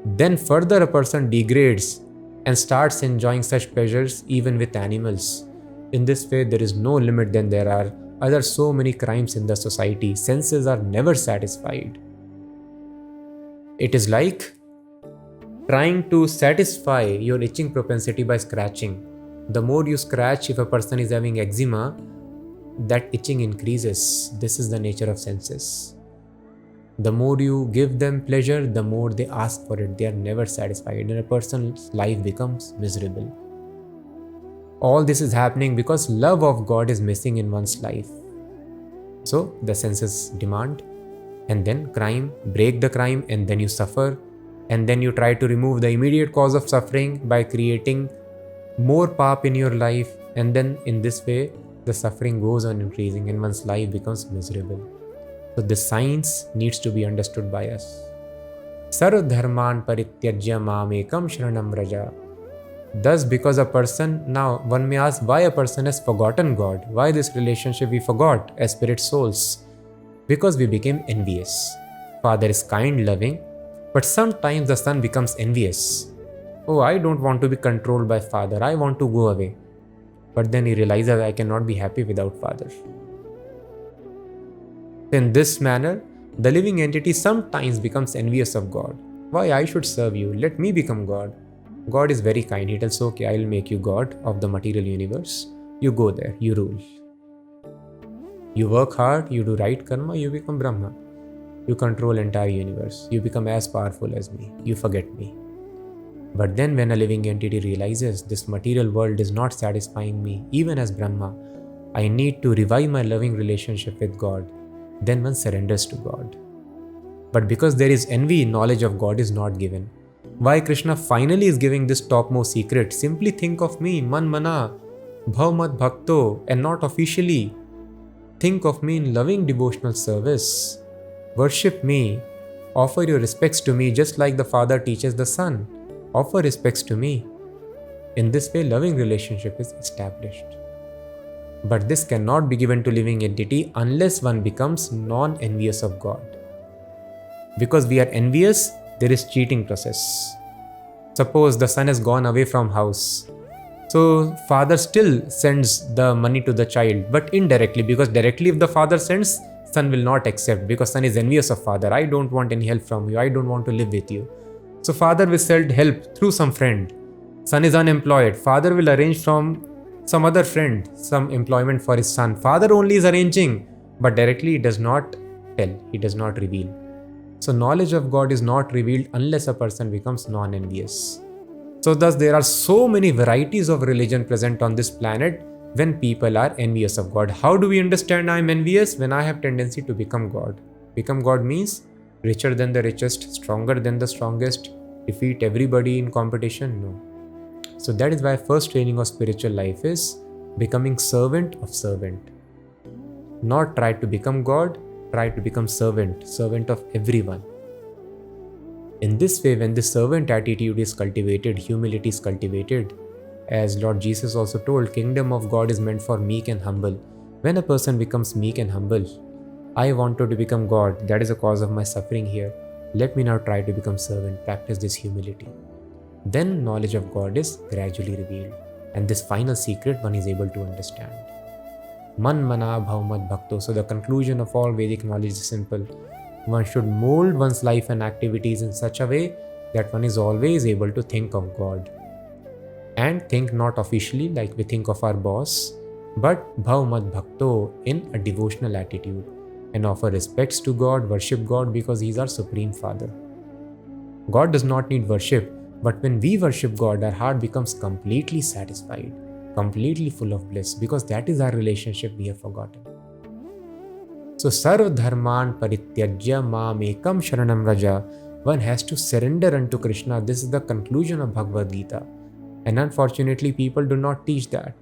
Speaker 2: Then further a person degrades and starts enjoying such pleasures even with animals. In this way, there is no limit. Then there are other so many crimes in the society. Senses are never satisfied. It is like trying to satisfy your itching propensity by scratching. The more you scratch, if a person is having eczema, that itching increases. This is the nature of senses. The more you give them pleasure, the more they ask for it. They are never satisfied, and a person's life becomes miserable. All this is happening because love of God is missing in one's life. So the senses demand, and then crime, break the crime, and then you suffer, and then you try to remove the immediate cause of suffering by creating more pap in your life, and then in this way the suffering goes on increasing and one's life becomes miserable. So this science needs to be understood by us. Sarv dharman parityajya mamekam shranam raja. Thus, because a person, now one may ask why a person has forgotten God, why this relationship we forgot as spirit souls? Because we became envious. Father is kind, loving, but sometimes the son becomes envious. Oh, I don't want to be controlled by father, I want to go away. But then he realizes I cannot be happy without father. In this manner, the living entity sometimes becomes envious of God. Why I should serve you? Let me become God. God is very kind. He tells, okay, I will make you God of the material universe. You go there, you rule. You work hard, you do right karma, you become Brahma. You control entire universe. You become as powerful as me. You forget me. But then when a living entity realizes this material world is not satisfying me, even as Brahma, I need to revive my loving relationship with God, then one surrenders to God. But because there is envy, knowledge of God is not given. Why Krishna finally is giving this topmost secret? Simply think of me, man mana, bhav mat bhakto, and not officially. Think of me in loving devotional service. Worship me. Offer your respects to me just like the father teaches the son. Offer respects to me. In this way, loving relationship is established. But this cannot be given to living entity unless one becomes non-envious of God. Because we are envious, there is cheating process. Suppose the son has gone away from house. So father still sends the money to the child, but indirectly, because directly if the father sends, son will not accept because son is envious of father. I don't want any help from you. I don't want to live with you. So father will send help through some friend. Son is unemployed. Father will arrange from some other friend some employment for his son. Father only is arranging, but directly he does not tell. He does not reveal. So knowledge of God is not revealed unless a person becomes non-envious. So thus there are so many varieties of religion present on this planet when people are envious of God. How do we understand I am envious? When I have tendency to become God. Become God means richer than the richest, stronger than the strongest, defeat everybody in competition? No. So that is why first training of spiritual life is becoming servant of servant. Not try to become God, try to become servant, servant of everyone. In this way, when the servant attitude is cultivated, humility is cultivated, As Lord Jesus also told, kingdom of God is meant for meek and humble. When a person becomes meek and humble, I wanted to become God, that is the cause of my suffering here. Let me now try to become servant, practice this humility. Then knowledge of God is gradually revealed, and this final secret one is able to understand. Man mana bhavmat bhakto. So the conclusion of all Vedic knowledge is simple. One should mold one's life and activities in such a way that one is always able to think of God. And think not officially like we think of our boss, but bhavmat bhakto, in a devotional attitude, and offer respects to God, worship God because He is our Supreme Father. God does not need worship, but when we worship God, our heart becomes completely satisfied, completely full of bliss, because that is our relationship we have forgotten. So, sarv dharman parityajya mam ekam sharanam raja. One has to surrender unto Krishna. This is the conclusion of Bhagavad Gita. And unfortunately, people do not teach that.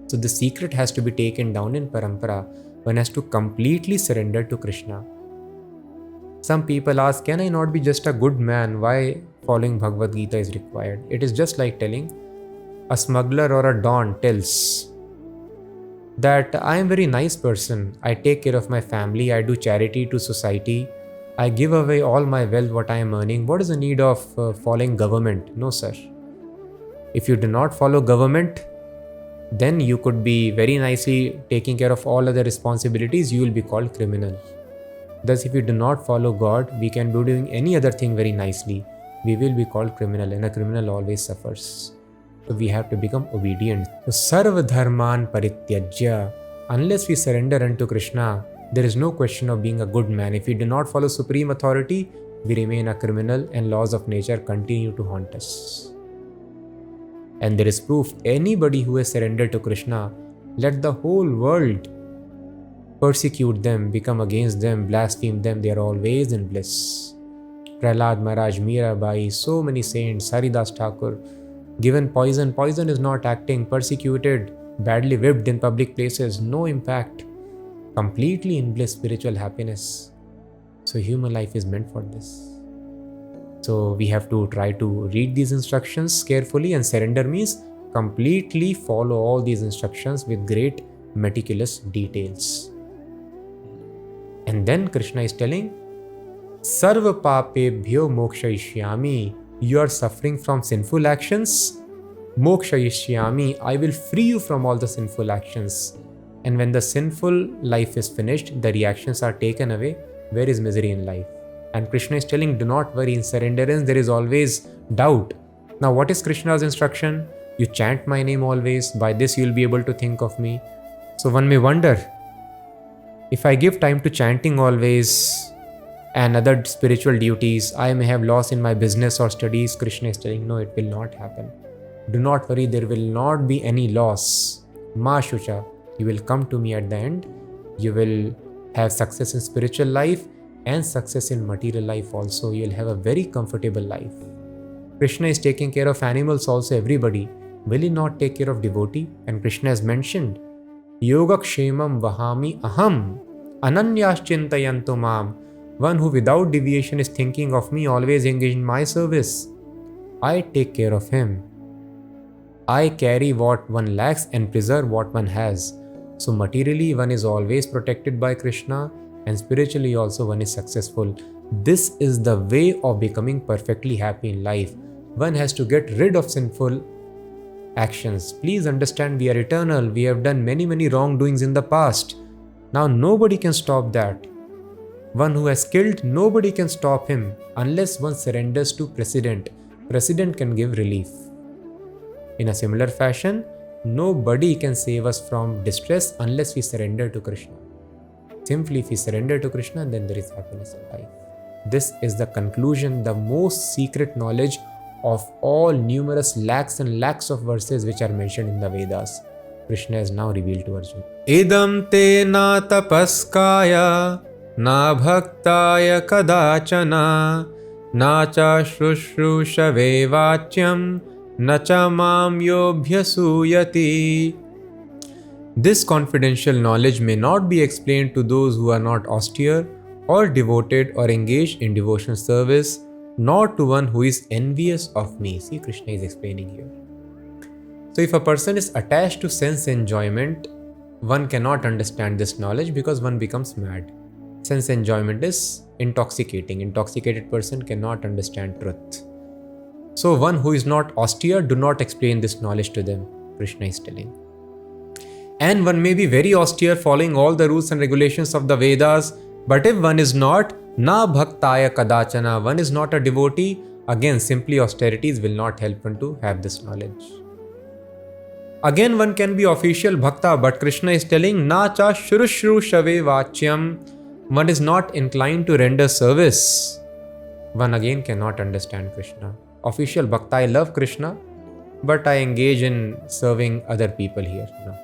Speaker 2: So the secret has to be taken down in parampara. One has to completely surrender to Krishna. Some people ask, can I not be just a good man? Why following Bhagavad Gita is required? It is just like telling a smuggler or a don tells that I am a very nice person. I take care of my family. I do charity to society. I give away all my wealth, what I am earning. What is the need of following government? No, sir. If you do not follow government, then you could be very nicely taking care of all other responsibilities. You will be called criminal. Thus, if you do not follow God, we can be doing any other thing very nicely. We will be called criminal, and a criminal always suffers. So we have to become obedient. So sarva dharman parityajya. Unless we surrender unto Krishna, there is no question of being a good man. If we do not follow supreme authority, we remain a criminal, and laws of nature continue to haunt us. And there is proof, anybody who has surrendered to Krishna, let the whole world persecute them, become against them, blaspheme them, they are always in bliss. Prahlad Maharaj, Mirabai, so many saints, Haridas Thakur, given poison, poison is not acting, persecuted, badly whipped in public places, no impact, completely in bliss, spiritual happiness. So human life is meant for this. So we have to try to read these instructions carefully, and surrender means completely follow all these instructions with great meticulous details. And then Krishna is telling, Sarva papebhyo mokshayishyami. You are suffering from sinful actions. Mokshayishyami. I will free you from all the sinful actions. And when the sinful life is finished, the reactions are taken away. Where is misery in life? And Krishna is telling, do not worry, in surrenderance there is always doubt. Now what is Krishna's instruction? You chant my name always, by this you will be able to think of me. So one may wonder, if I give time to chanting always and other spiritual duties, I may have loss in my business or studies. Krishna is telling, no, it will not happen. Do not worry, there will not be any loss. Ma Shucha, you will come to me at the end. You will have success in spiritual life and success in material life also. You will have a very comfortable life. Krishna is taking care of animals also, everybody. Will he not take care of devotee? And Krishna has mentioned, Yogakshemam vahami aham ananyaschintayantu mam. One who without deviation is thinking of me, always engaged in my service. I take care of him. I carry what one lacks and preserve what one has. So materially one is always protected by Krishna, and spiritually also one is successful. This is the way of becoming perfectly happy in life. One has to get rid of sinful actions. Please understand, we are eternal. We have done many wrongdoings in the past. Now nobody can stop that. One who has killed, nobody can stop him unless one surrenders to President. President can give relief. In a similar fashion, nobody can save us from distress unless we surrender to Krishna. Simply if we surrender to Krishna, then there is happiness in life. This is the conclusion, the most secret knowledge of all numerous lakhs and lakhs of verses which are mentioned in the Vedas. Krishna is now revealed to Arjuna. Idam te na tapaskaya na bhaktaya kadachana na cha shrushrushave vachyam na cha mam yobhyasuyati. This confidential knowledge may not be explained to those who are not austere or devoted or engaged in devotional service, nor to one who is envious of me. See, Krishna is explaining here. So if a person is attached to sense enjoyment, one cannot understand this knowledge because one becomes mad. Sense enjoyment is intoxicating. Intoxicated person cannot understand truth. So one who is not austere, do not explain this knowledge to them, Krishna is telling. And one may be very austere, following all the rules and regulations of the Vedas, but if one is not, na bhaktaya kadachana, one is not a devotee, again simply austerities will not help one to have this knowledge. Again one can be official bhakta, but Krishna is telling, na cha shrushru shave vachyam, one is not inclined to render service. One again cannot understand Krishna. Official bhakta, I love Krishna, but I engage in serving other people here. No.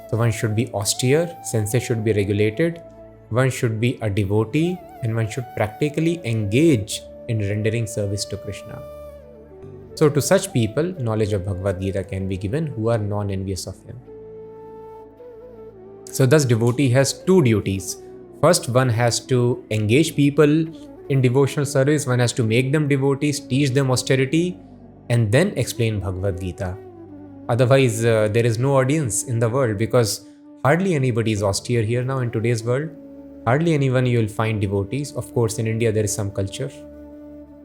Speaker 2: So one should be austere, senses should be regulated, one should be a devotee, and one should practically engage in rendering service to Krishna. So to such people, knowledge of Bhagavad Gita can be given who are non-envious of him. So thus devotee has two duties. First, one has to engage people in devotional service, one has to make them devotees, teach them austerity, and then explain Bhagavad Gita. Otherwise, there is no audience in the world, because hardly anybody is austere here now in today's world. Hardly anyone you will find devotees. Of course, in India there is some culture,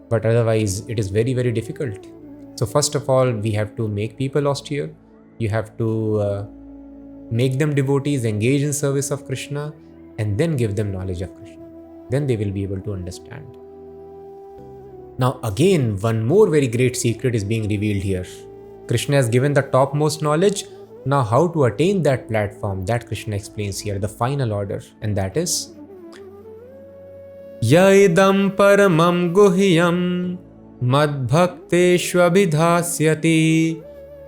Speaker 2: but otherwise it is very, very difficult. So first of all, we have to make people austere. You have to make them devotees, engage in service of Krishna, and then give them knowledge of Krishna. Then they will be able to understand. Now again, one more very great secret is being revealed here. Krishna has given the topmost knowledge. Now how to attain that platform, that Krishna explains here, the final order, and that is Yaidam paramam guhyam madbhakteshvabhidhasyati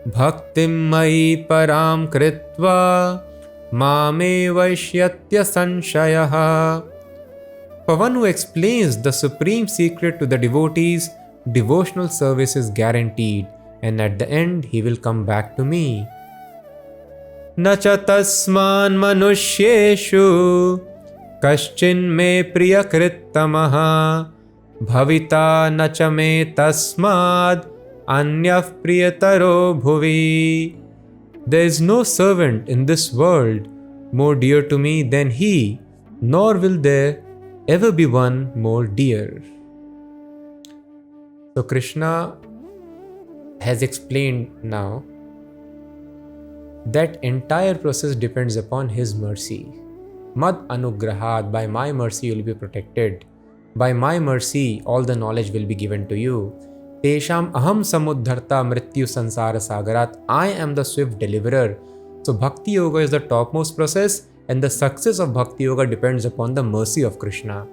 Speaker 2: bhaktim mai param kritva mame vaishyatya sanshayaha. For one who explains the supreme secret to the devotees, devotional service is guaranteed, and at the end he will come back to me. Nacha tasman manushyeshu kaschin me priyakrittamaha bhavita nacha me tasmad anyaf priyataro bhuvi. There is no servant in this world more dear to me than he, nor will there ever be one more dear. So Krishna has explained now that entire process depends upon his mercy. Mad anugrahat, by my mercy you will be protected. By my mercy all the knowledge will be given to you. Tesham aham samuddharta mrityu sansara sagarat, I am the swift deliverer. So Bhakti Yoga is the topmost process, and the success of Bhakti Yoga depends upon the mercy of Krishna.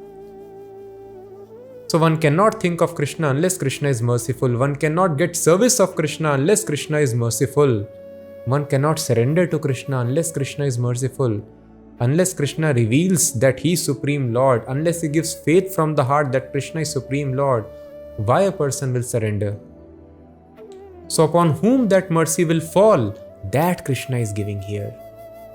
Speaker 2: So one cannot think of Krishna unless Krishna is merciful. One cannot get service of Krishna unless Krishna is merciful. One cannot surrender to Krishna unless Krishna is merciful. Unless Krishna reveals that he is Supreme Lord, unless he gives faith from the heart that Krishna is Supreme Lord, why a person will surrender? So upon whom that mercy will fall, that Krishna is giving here.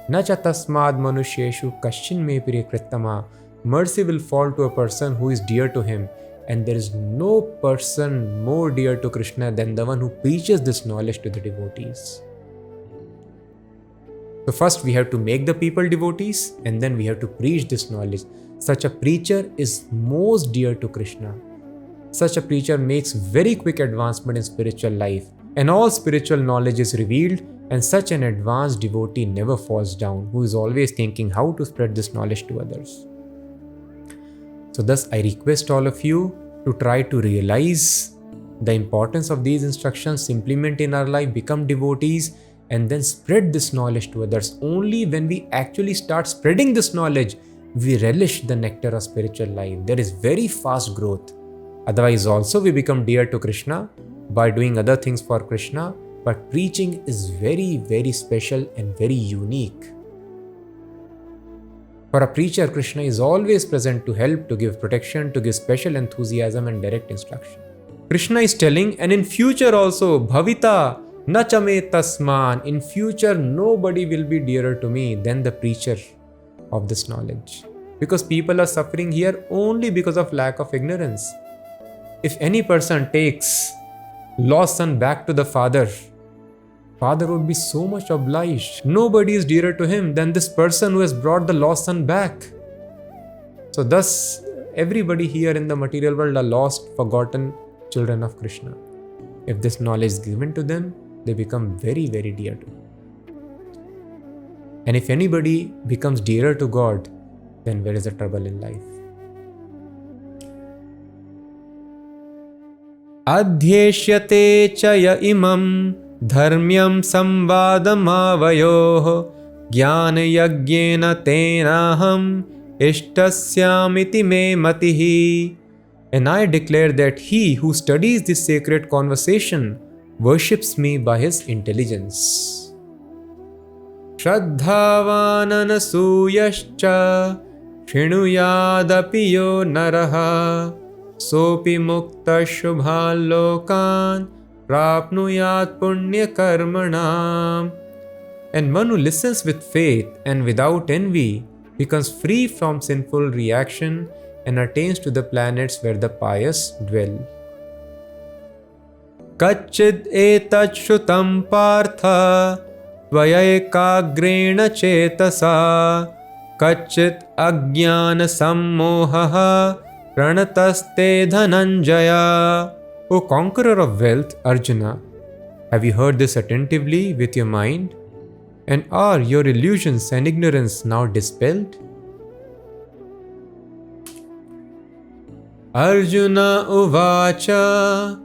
Speaker 2: Nacha tasmad manushyeshu kaschin me priyakrittama. Mercy will fall to a person who is dear to him, and there is no person more dear to Krishna than the one who preaches this knowledge to the devotees. So first we have to make the people devotees, and then we have to preach this knowledge. Such a preacher is most dear to Krishna. Such a preacher makes very quick advancement in spiritual life, and all spiritual knowledge is revealed, and such an advanced devotee never falls down, who is always thinking how to spread this knowledge to others. So thus I request all of you to try to realize the importance of these instructions, implement in our life, become devotees, and then spread this knowledge to others. Only when we actually start spreading this knowledge, we relish the nectar of spiritual life. There is very fast growth. Otherwise also we become dear to Krishna by doing other things for Krishna, but preaching is very, very special and very unique. For a preacher, Krishna is always present to help, to give protection, to give special enthusiasm and direct instruction. Krishna is telling, and in future also, Bhavita nachame tasman, in future nobody will be dearer to me than the preacher of this knowledge. Because people are suffering here only because of lack of ignorance. If any person takes lost son back to the father, father would be so much obliged. Nobody is dearer to him than this person who has brought the lost son back. So thus, everybody here in the material world are lost, forgotten children of Krishna. If this knowledge is given to them, they become very, very dear to him. And if anybody becomes dearer to God, then where is the trouble in life? Adhyeshyate chaya imam dharmyam samvadamavayoh jnana yagyena tenaham ishtasyamiti me matihi. And I declare that he who studies this sacred conversation worships me by his intelligence. Shraddhavananasuyascha shinuyadapi yo naraha sopi mukta shubhan lokan prapnuyat punya karmanam. And one who listens with faith and without envy becomes free from sinful reaction and attains to the planets where the pious dwell. Kachid etat shrutam partha tvayekagrena chetasa kachit ajnana sammohaha pranataste dhananjaya. O conqueror of wealth, Arjuna, have you heard this attentively with your mind? And are your illusions and ignorance now dispelled? Arjuna uvacha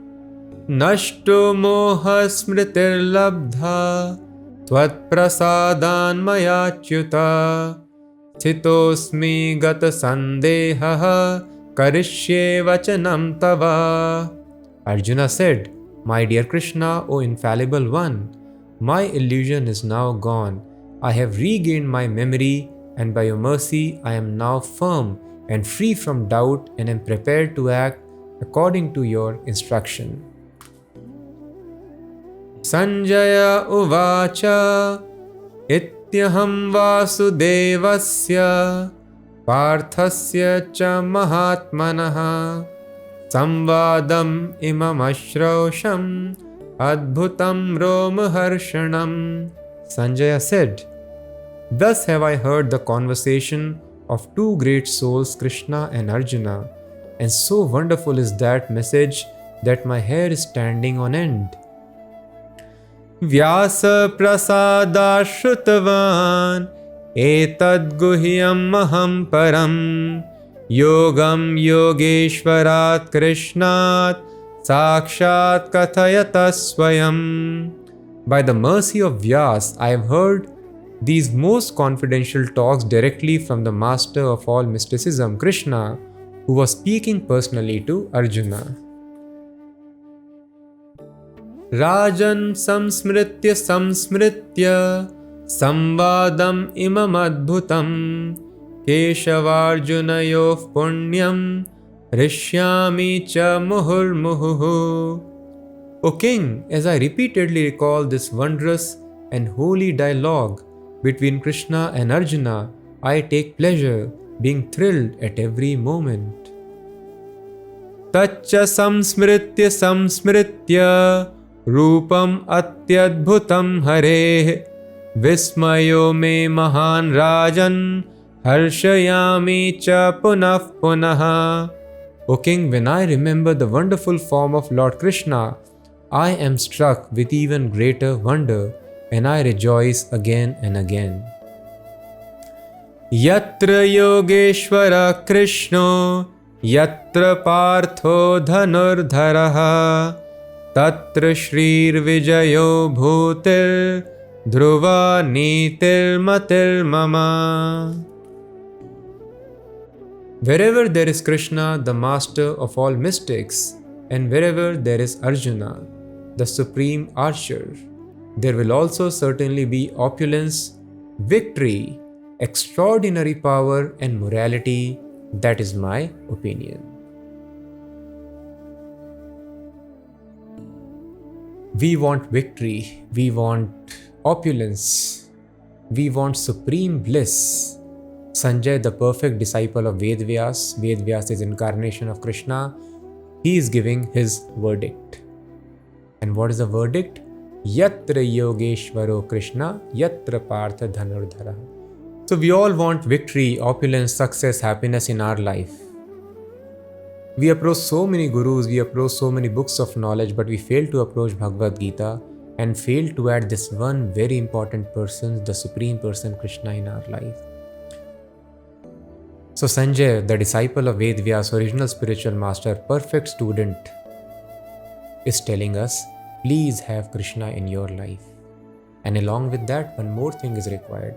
Speaker 2: nashto moha smritir labdha tvat prasadan mayachyuta sthitosmi gata sandeha karishye vachanam tava. Arjuna said, My dear Krishna, O infallible one, my illusion is now gone. I have regained my memory, and by your mercy I am now firm and free from doubt and am prepared to act according to your instruction. Sanjaya uvacha ityaham vasudevasya parthasya cha mahatmanaha samvadam imam ashrausham adbhutam romaharshanam. Sanjaya said, Thus have I heard the conversation of two great souls, Krishna and Arjuna, and so wonderful is that message that my hair is standing on end. Vyasa prasadashrutavan etad guhyam maham param yogam yogeshwarat krishnat sakshat kathayata swayam. By the mercy of Vyas, I have heard these most confidential talks directly from the master of all mysticism, Krishna, who was speaking personally to Arjuna. Rajan samsmritya samvadam imam adbhutam keshavarjunayof punyam rishyami cha muhurmuhu. O king, as I repeatedly recall this wondrous and holy dialogue between Krishna and Arjuna, I take pleasure, being thrilled at every moment. Tacha samsmritya rupam atyadbhutam hare vismayo me mahan rajan harshayami cha punah punaha. O king, when I remember the wonderful form of Lord Krishna, I am struck with even greater wonder, and I rejoice again and again. Yatra yogeshwara Krishno yatra partho dhanurdharaha tatra shrir vijayo bhutir dhruva nitir matir mama. Wherever there is Krishna, the master of all mystics, and wherever there is Arjuna, the supreme archer, there will also certainly be opulence, victory, extraordinary power, and morality. That is my opinion. We want victory, we want opulence, we want supreme bliss. Sanjay, the perfect disciple of Vedvyas, Vedvyas is incarnation of Krishna, he is giving his verdict. And what is the verdict? Yatra Yogeshwaro Krishna, Yatra Partha Dhanurdhara. So we all want victory, opulence, success, happiness in our life. We approach so many gurus, we approach so many books of knowledge, but we fail to approach Bhagavad Gita and fail to add this one very important person, the Supreme Person Krishna in our life. So Sanjay, the disciple of Ved Vyas, original spiritual master, perfect student, is telling us, please have Krishna in your life. And along with that, one more thing is required.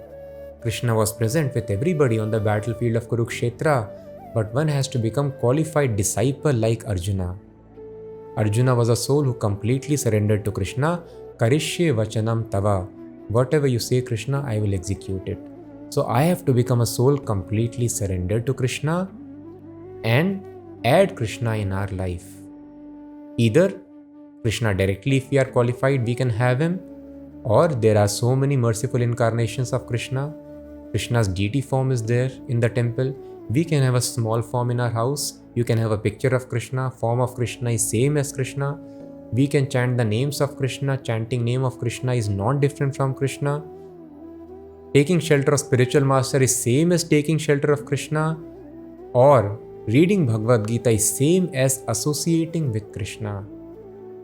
Speaker 2: Krishna was present with everybody on the battlefield of Kurukshetra, but one has to become qualified disciple like Arjuna. Arjuna was a soul who completely surrendered to Krishna. Karishye vachanam tava. Whatever you say, Krishna, I will execute it. So I have to become a soul completely surrendered to Krishna and add Krishna in our life. Either Krishna directly, if we are qualified, we can have him, or there are so many merciful incarnations of Krishna. Krishna's deity form is there in the temple. We can have a small form in our house. You can have a picture of Krishna. Form of Krishna is same as Krishna. We can chant the names of Krishna. Chanting name of Krishna is not different from Krishna. Taking shelter of spiritual master is same as taking shelter of Krishna. Or reading Bhagavad Gita is same as associating with Krishna.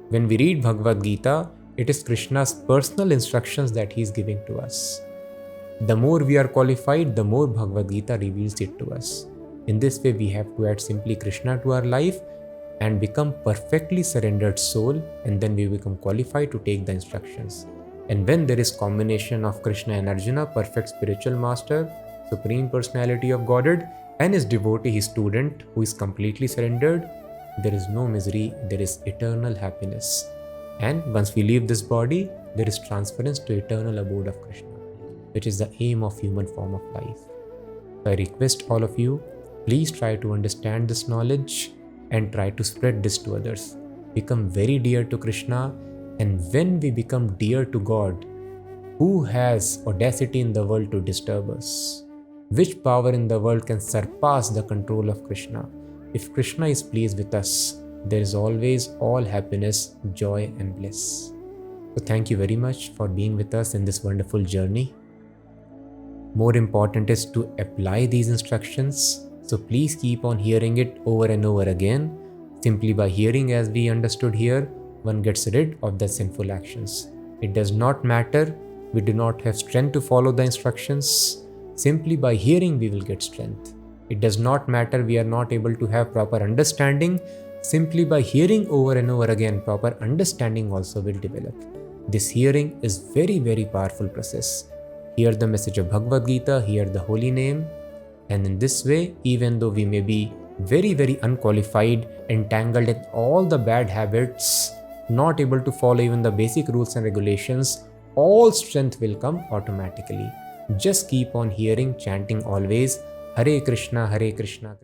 Speaker 2: When we read Bhagavad Gita, it is Krishna's personal instructions that he is giving to us. The more we are qualified, the more Bhagavad Gita reveals it to us. In this way, we have to add simply Krishna to our life and become perfectly surrendered soul, and then we become qualified to take the instructions. And when there is combination of Krishna and Arjuna, perfect spiritual master, Supreme Personality of Godhead, and his devotee, his student, who is completely surrendered, there is no misery, there is eternal happiness. And once we leave this body, there is transference to eternal abode of Krishna, which is the aim of human form of life. So I request all of you, please try to understand this knowledge and try to spread this to others. Become very dear to Krishna, and when we become dear to God, who has audacity in the world to disturb us? Which power in the world can surpass the control of Krishna? If Krishna is pleased with us, there is always all happiness, joy and bliss. So thank you very much for being with us in this wonderful journey. More important is to apply these instructions. So please keep on hearing it over and over again. Simply by hearing, as we understood here, one gets rid of the sinful actions. It does not matter. We do not have strength to follow the instructions. Simply by hearing, we will get strength. It does not matter. We are not able to have proper understanding. Simply by hearing over and over again, proper understanding also will develop. This hearing is very, very powerful process. Hear the message of Bhagavad Gita, hear the holy name, and in this way, even though we may be very, very unqualified, entangled in all the bad habits, not able to follow even the basic rules and regulations, all strength will come automatically. Just keep on hearing, chanting always, Hare Krishna, Hare Krishna.